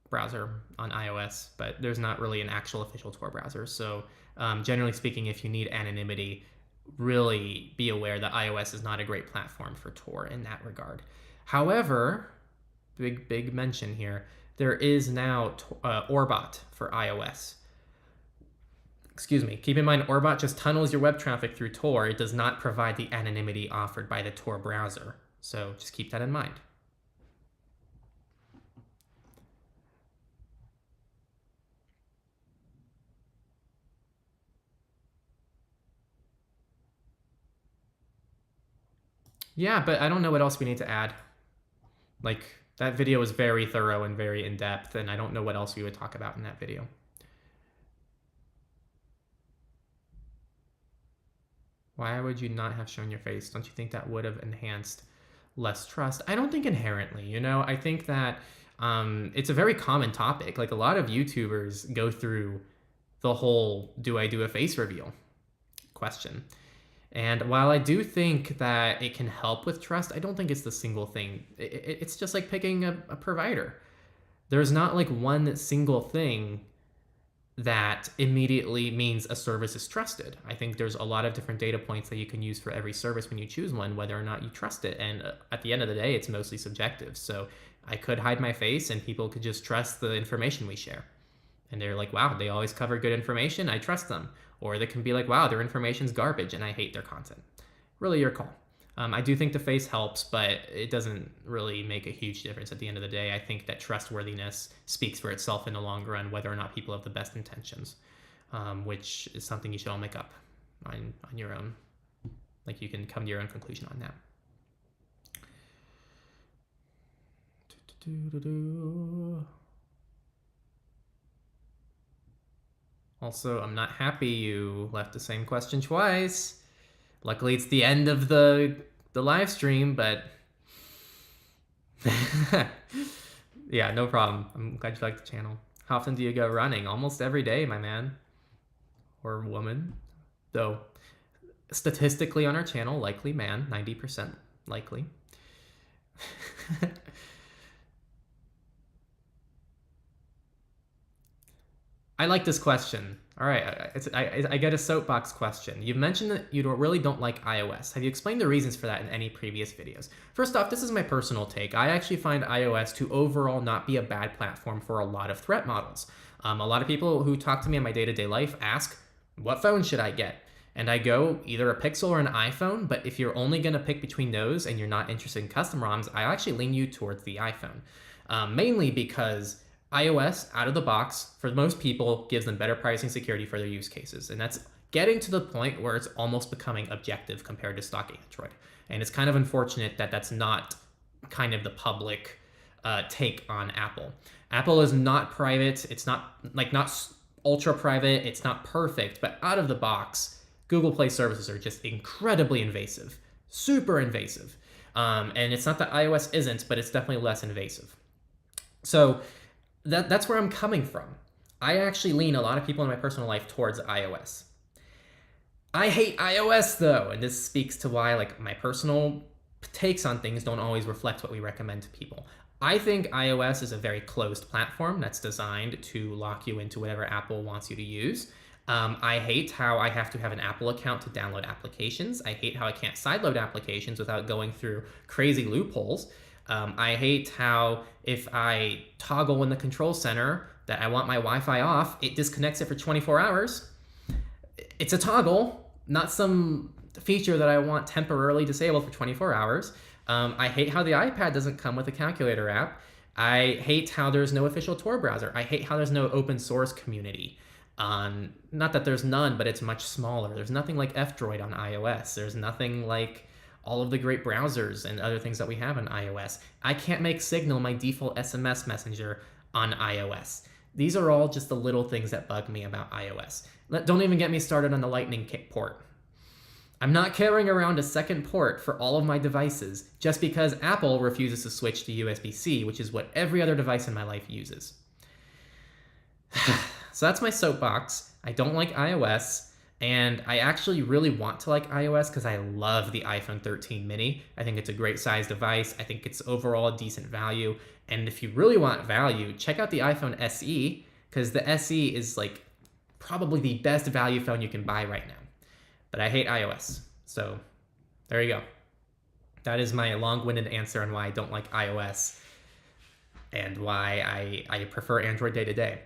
browser on iOS, but there's not really an actual official Tor browser. So generally speaking, if you need anonymity, really be aware that iOS is not a great platform for Tor in that regard. However, big mention here, there is now Orbot for iOS. Excuse me. Keep in mind, Orbot just tunnels your web traffic through Tor. It does not provide the anonymity offered by the Tor browser. So just keep that in mind. Yeah, but I don't know what else we need to add. Like, that video was very thorough and very in-depth, and I don't know what else we would talk about in that video. Why would you not have shown your face? Don't you think that would have enhanced less trust? I don't think inherently, I think that it's a very common topic. Like a lot of YouTubers go through the whole, do I do a face reveal? question. And while I do think that it can help with trust, I don't think it's the single thing. It's just like picking a provider. There's not like one single thing that immediately means a service is trusted. I think there's a lot of different data points that you can use for every service when you choose one, whether or not you trust it. And at the end of the day, it's mostly subjective. So I could hide my face and people could just trust the information we share. And they're like, wow, they always cover good information, I trust them. Or they can be like, wow, their information's garbage and I hate their content. Really your call. I do think the face helps, but it doesn't really make a huge difference at the end of the day. I think that trustworthiness speaks for itself in the long run, whether or not people have the best intentions, which is something you should all make up on your own. Like you can come to your own conclusion on that. Also, I'm not happy you left the same question twice. Luckily, it's the end of the live stream, but yeah, no problem. I'm glad you like the channel. How often do you go running? Almost every day, my man. Or woman. Though, statistically on our channel, likely man, 90% likely. I like this question. All right, I get a soapbox question. You've mentioned that you really don't like iOS. Have you explained the reasons for that in any previous videos? First off, this is my personal take. I actually find iOS to overall not be a bad platform for a lot of threat models. A lot of people who talk to me in my day-to-day life ask, what phone should I get? And I go either a Pixel or an iPhone, but if you're only gonna pick between those and you're not interested in custom ROMs, I actually lean you towards the iPhone. Mainly because iOS, out of the box, for most people, gives them better pricing security for their use cases. And that's getting to the point where it's almost becoming objective compared to stock Android. And it's kind of unfortunate that that's not kind of the public take on Apple. Apple is not private. It's not ultra private. It's not perfect, but out of the box, Google Play services are just incredibly invasive, super invasive. And it's not that iOS isn't, but it's definitely less invasive. So that's where I'm coming from. I actually lean a lot of people in my personal life towards iOS. I hate iOS though, and this speaks to why like my personal takes on things don't always reflect what we recommend to people. I think iOS is a very closed platform that's designed to lock you into whatever Apple wants you to use. I hate how I have to have an Apple account to download applications. I hate how I can't sideload applications without going through crazy loopholes. I hate how if I toggle in the control center that I want my Wi-Fi off, it disconnects it for 24 hours. It's a toggle, not some feature that I want temporarily disabled for 24 hours. I hate how the iPad doesn't come with a calculator app. I hate how there's no official Tor browser. I hate how there's no open source community. Not that there's none, but it's much smaller. There's nothing like F-Droid on iOS. There's nothing like all of the great browsers and other things that we have on iOS. I can't make Signal my default SMS messenger on iOS. These are all just the little things that bug me about iOS. Don't even get me started on the Lightning port. I'm not carrying around a second port for all of my devices just because Apple refuses to switch to USB-C, which is what every other device in my life uses. So that's my soapbox. I don't like iOS. And I actually really want to like iOS because I love the iPhone 13 mini. I think it's a great size device. I think it's overall a decent value. And if you really want value, check out the iPhone SE because the SE is like probably the best value phone you can buy right now. But I hate iOS. So there you go. That is my long-winded answer on why I don't like iOS and why I prefer Android day to day.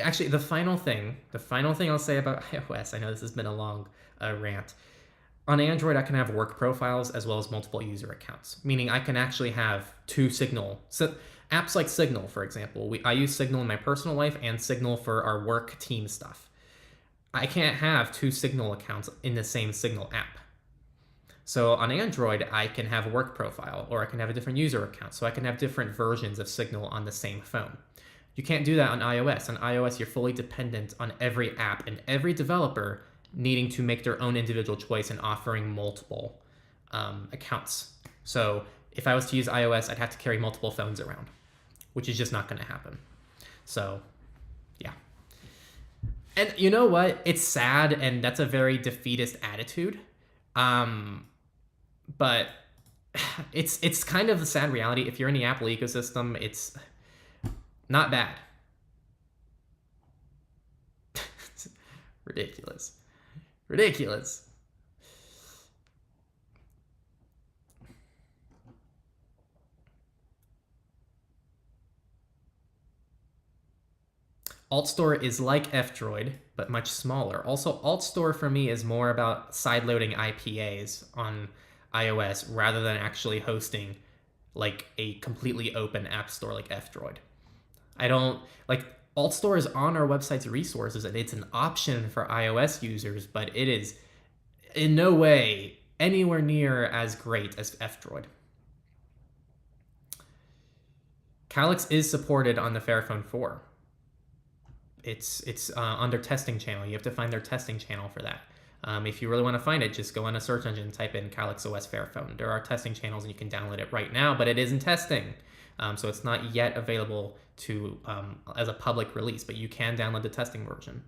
Actually, the final thing I'll say about iOS, I know this has been a long rant. On Android, I can have work profiles as well as multiple user accounts, meaning I can actually have two Signal. So apps like Signal, for example, I use Signal in my personal life and Signal for our work team stuff. I can't have two Signal accounts in the same Signal app. So on Android, I can have a work profile or I can have a different user account. So I can have different versions of Signal on the same phone. You can't do that on iOS. On iOS, you're fully dependent on every app and every developer needing to make their own individual choice and offering multiple accounts. So if I was to use iOS, I'd have to carry multiple phones around, which is just not going to happen. So yeah. And you know what? It's sad, and that's a very defeatist attitude. But it's kind of the sad reality. If you're in the Apple ecosystem, it's not bad. Ridiculous. Ridiculous. AltStore is like F-Droid, but much smaller. Also, AltStore for me is more about sideloading IPAs on iOS rather than actually hosting like a completely open app store like F-Droid. I don't like AltStore is on our website's resources and it's an option for iOS users, but it is in no way anywhere near as great as F-Droid. Calyx is supported on the Fairphone 4. It's under testing channel. You have to find their testing channel for that. If you really want to find it, just go on a search engine and type in Calyx OS Fairphone. There are testing channels and you can download it right now, but it is in testing. So it's not yet available to as a public release, but you can download the testing version.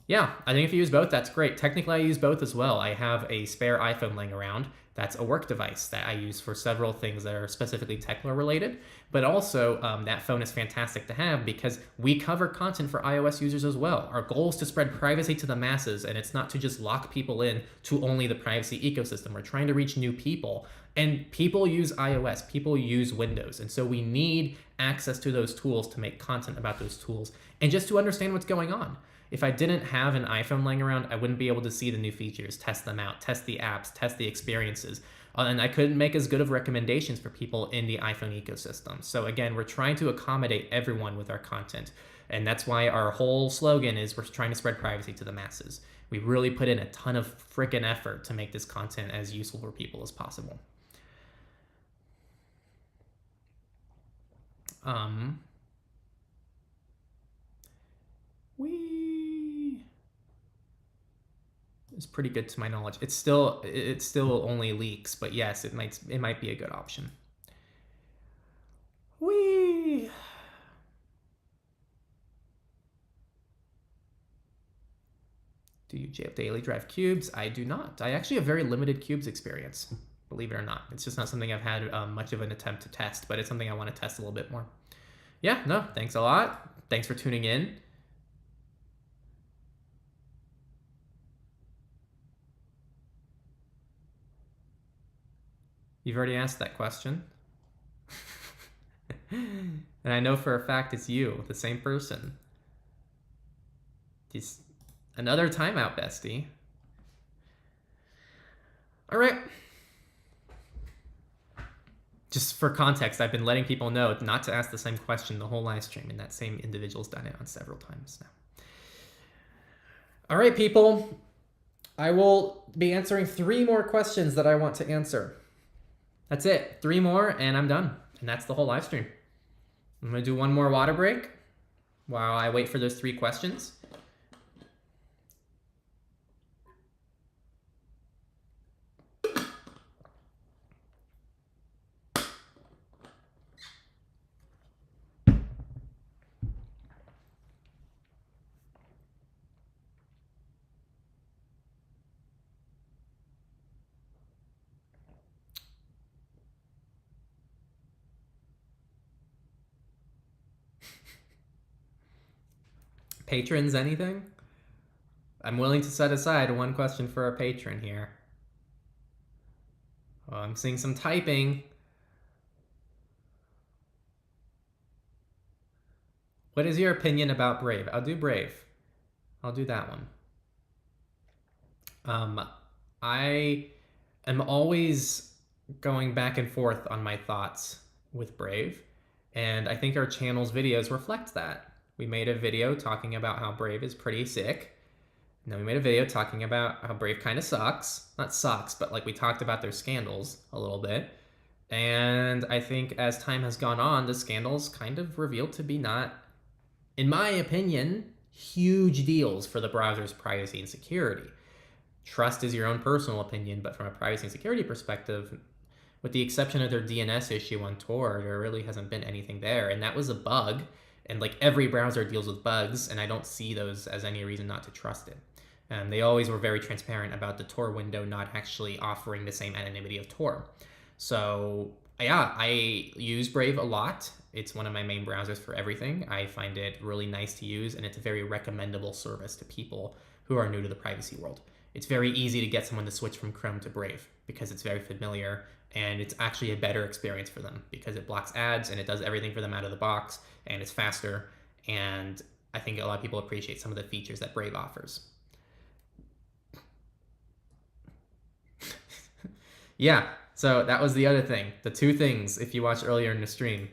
Yeah, I think if you use both, that's great. Technically, I use both as well. I have a spare iPhone laying around. That's a work device that I use for several things that are specifically Techlore related. But also, that phone is fantastic to have because we cover content for iOS users as well. Our goal is to spread privacy to the masses, and it's not to just lock people in to only the privacy ecosystem. We're trying to reach new people. And people use iOS, people use Windows. And so we need access to those tools to make content about those tools and just to understand what's going on. If I didn't have an iPhone laying around, I wouldn't be able to see the new features, test them out, test the apps, test the experiences. And I couldn't make as good of recommendations for people in the iPhone ecosystem. So again, we're trying to accommodate everyone with our content. And that's why our whole slogan is we're trying to spread privacy to the masses. We really put in a ton of freaking effort to make this content as useful for people as possible. It's pretty good to my knowledge. It still only leaks, but yes, it might be a good option. Whee! Do you daily drive cubes? I do not. I actually have very limited cubes experience, believe it or not. It's just not something I've had much of an attempt to test, but it's something I want to test a little bit more. Yeah, no, thanks a lot. Thanks for tuning in. You've already asked that question. And I know for a fact it's you, the same person. Just another timeout, bestie. All right. Just for context, I've been letting people know not to ask the same question the whole live stream, and that same individual's done it on several times now. All right, people. I will be answering 3 more questions that I want to answer. That's it. 3 more, and I'm done. And that's the whole live stream. I'm going to do one more water break while I wait for those 3 questions. Patrons, anything? I'm willing to set aside 1 question for a patron here. Oh, I'm seeing some typing. What is your opinion about Brave? I'll do Brave. I'll do that one. I am always going back and forth on my thoughts with Brave, and I think our channel's videos reflect that. We made a video talking about how Brave is pretty sick. And then we made a video talking about how Brave kind of sucks. Not sucks, but like we talked about their scandals a little bit. And I think as time has gone on, the scandals kind of revealed to be not, in my opinion, huge deals for the browser's privacy and security. Trust is your own personal opinion, but from a privacy and security perspective, with the exception of their DNS issue on Tor, there really hasn't been anything there. And that was a bug. And like every browser deals with bugs, and I don't see those as any reason not to trust it. And they always were very transparent about the Tor window not actually offering the same anonymity of Tor. So yeah, I use Brave a lot. It's one of my main browsers for everything. I find it really nice to use, and it's a very recommendable service to people who are new to the privacy world. It's very easy to get someone to switch from Chrome to Brave because it's very familiar, and it's actually a better experience for them because it blocks ads and it does everything for them out of the box, and it's faster. And I think a lot of people appreciate some of the features that Brave offers. Yeah, so that was the other thing. The two things, if you watched earlier in the stream,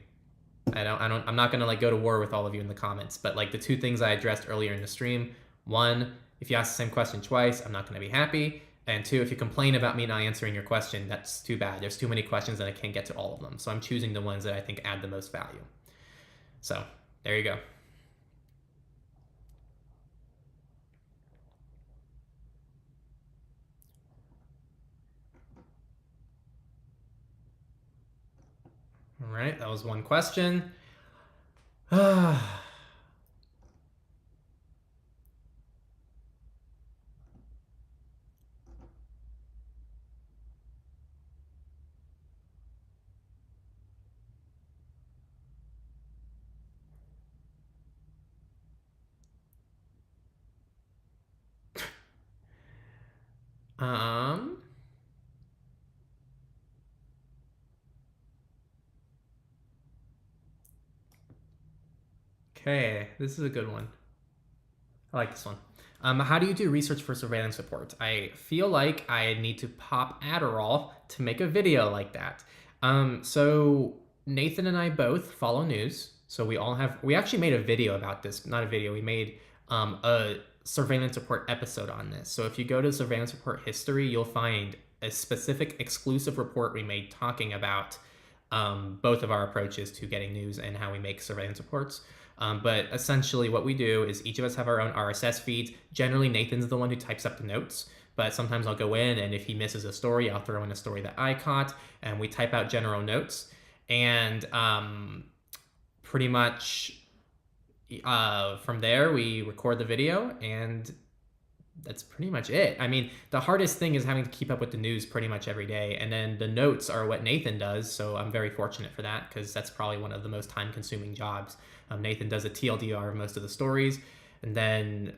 I'm not gonna like go to war with all of you in the comments, but like the two things I addressed earlier in the stream, one, if you ask the same question twice, I'm not gonna be happy. And two, if you complain about me not answering your question, that's too bad. There's too many questions and I can't get to all of them. So I'm choosing the ones that I think add the most value. So there you go. All right, that was one question. Okay, this is a good one. I like this one. How do you do research for surveillance report? I feel like I need to pop Adderall to make a video like that. So Nathan and I both follow news. So we actually made a video about this, not a video, we made a surveillance report episode on this. So if you go to surveillance report history, you'll find a specific exclusive report we made talking about both of our approaches to getting news and how we make surveillance reports. But essentially what we do is each of us have our own RSS feeds. Generally, Nathan's the one who types up the notes, but sometimes I'll go in and if he misses a story, I'll throw in a story that I caught and we type out general notes. And pretty much from there, we record the video and that's pretty much it. I mean, the hardest thing is having to keep up with the news pretty much every day. And then the notes are what Nathan does. So I'm very fortunate for that because that's probably one of the most time consuming jobs. Nathan does a TLDR of most of the stories. And then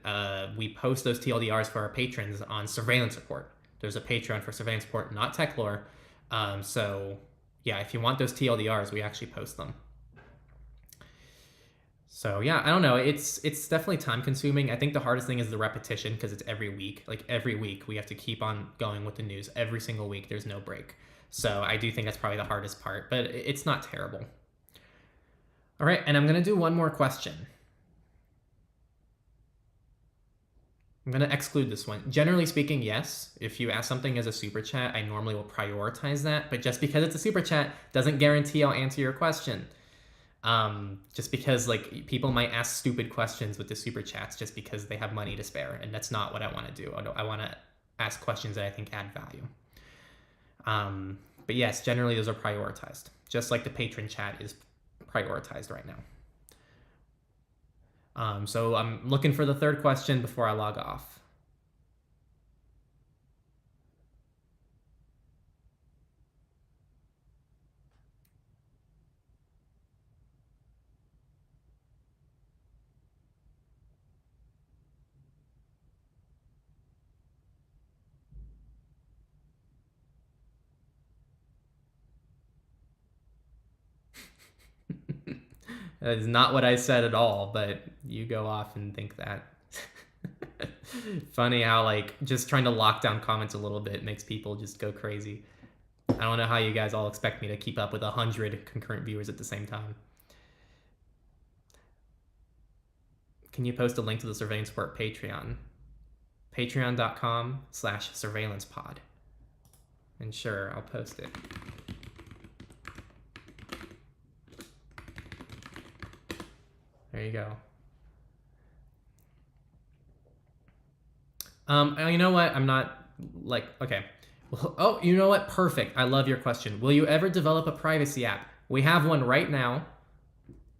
we post those TLDRs for our patrons on Surveillance Report. There's a Patreon for Surveillance Report, not Techlore. So yeah, if you want those TLDRs, we actually post them. So yeah, I don't know. It's definitely time consuming. I think the hardest thing is the repetition because it's every week. Like every week we have to keep on going with the news every single week. There's no break. So I do think that's probably the hardest part, but it's not terrible. All right, and I'm going to do one more question. I'm going to exclude this one. Generally speaking, yes. If you ask something as a super chat, I normally will prioritize that. But just because it's a super chat doesn't guarantee I'll answer your question. Just because like people might ask stupid questions with the super chats just because they have money to spare, and that's not what I want to do. I want to ask questions that I think add value. But yes, generally those are prioritized, just like the patron chat is prioritized right now. So I'm looking for the third question before I log off. That is not what I said at all, but you go off and think that. Funny how like just trying to lock down comments a little bit makes people just go crazy. I don't know how you guys all expect me to keep up with 100 concurrent viewers at the same time. Can you post a link to the Surveillance Report Patreon? Patreon.com/surveillancepod. And sure, I'll post it. There you go. You know what? I'm not like, okay. Well, oh, you know what? Perfect. I love your question. Will you ever develop a privacy app? We have one right now.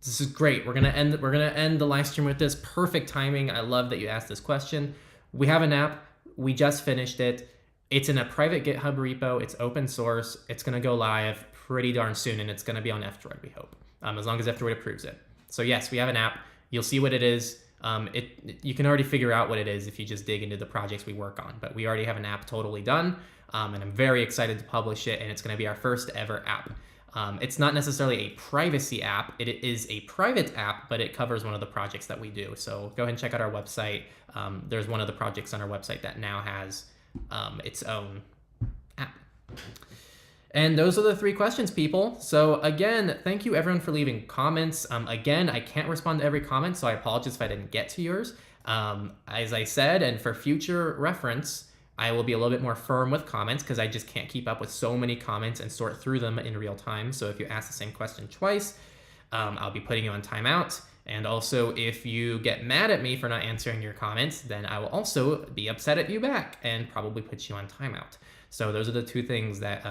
This is great. We're gonna end the live stream with this. Perfect timing. I love that you asked this question. We have an app. We just finished it. It's in a private GitHub repo. It's open source. It's gonna go live pretty darn soon, and it's gonna be on F-Droid, we hope, as long as F-Droid approves it. So yes, we have an app. You'll see what it is. You can already figure out what it is if you just dig into the projects we work on. But we already have an app totally done, and I'm very excited to publish it. And it's gonna be our first ever app. It's not necessarily a privacy app. It is a private app, but it covers one of the projects that we do. So go ahead and check out our website. There's one of the projects on our website that now has its own app. And those are the 3 questions, people. So again, thank you everyone for leaving comments. Again, I can't respond to every comment, so I apologize if I didn't get to yours. As I said, and for future reference, I will be a little bit more firm with comments because I just can't keep up with so many comments and sort through them in real time. So if you ask the same question twice, I'll be putting you on timeout. And also, if you get mad at me for not answering your comments, then I will also be upset at you back and probably put you on timeout. So those are the 2 things that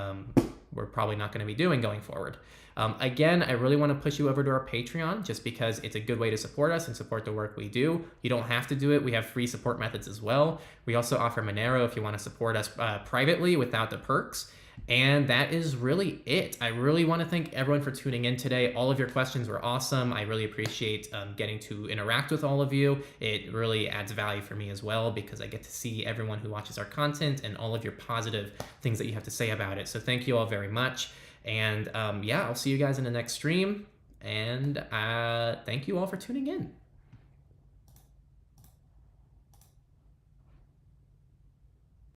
we're probably not going to be doing going forward. Again, I really want to push you over to our Patreon just because it's a good way to support us and support the work we do. You don't have to do it. We have free support methods as well. We also offer Monero if you want to support us privately without the perks. And that is really it. I really want to thank everyone for tuning in today. All of your questions were awesome. I really appreciate getting to interact with all of you. It really adds value for me as well because I get to see everyone who watches our content and all of your positive things that you have to say about it. So thank you all very much. And yeah, I'll see you guys in the next stream. And thank you all for tuning in.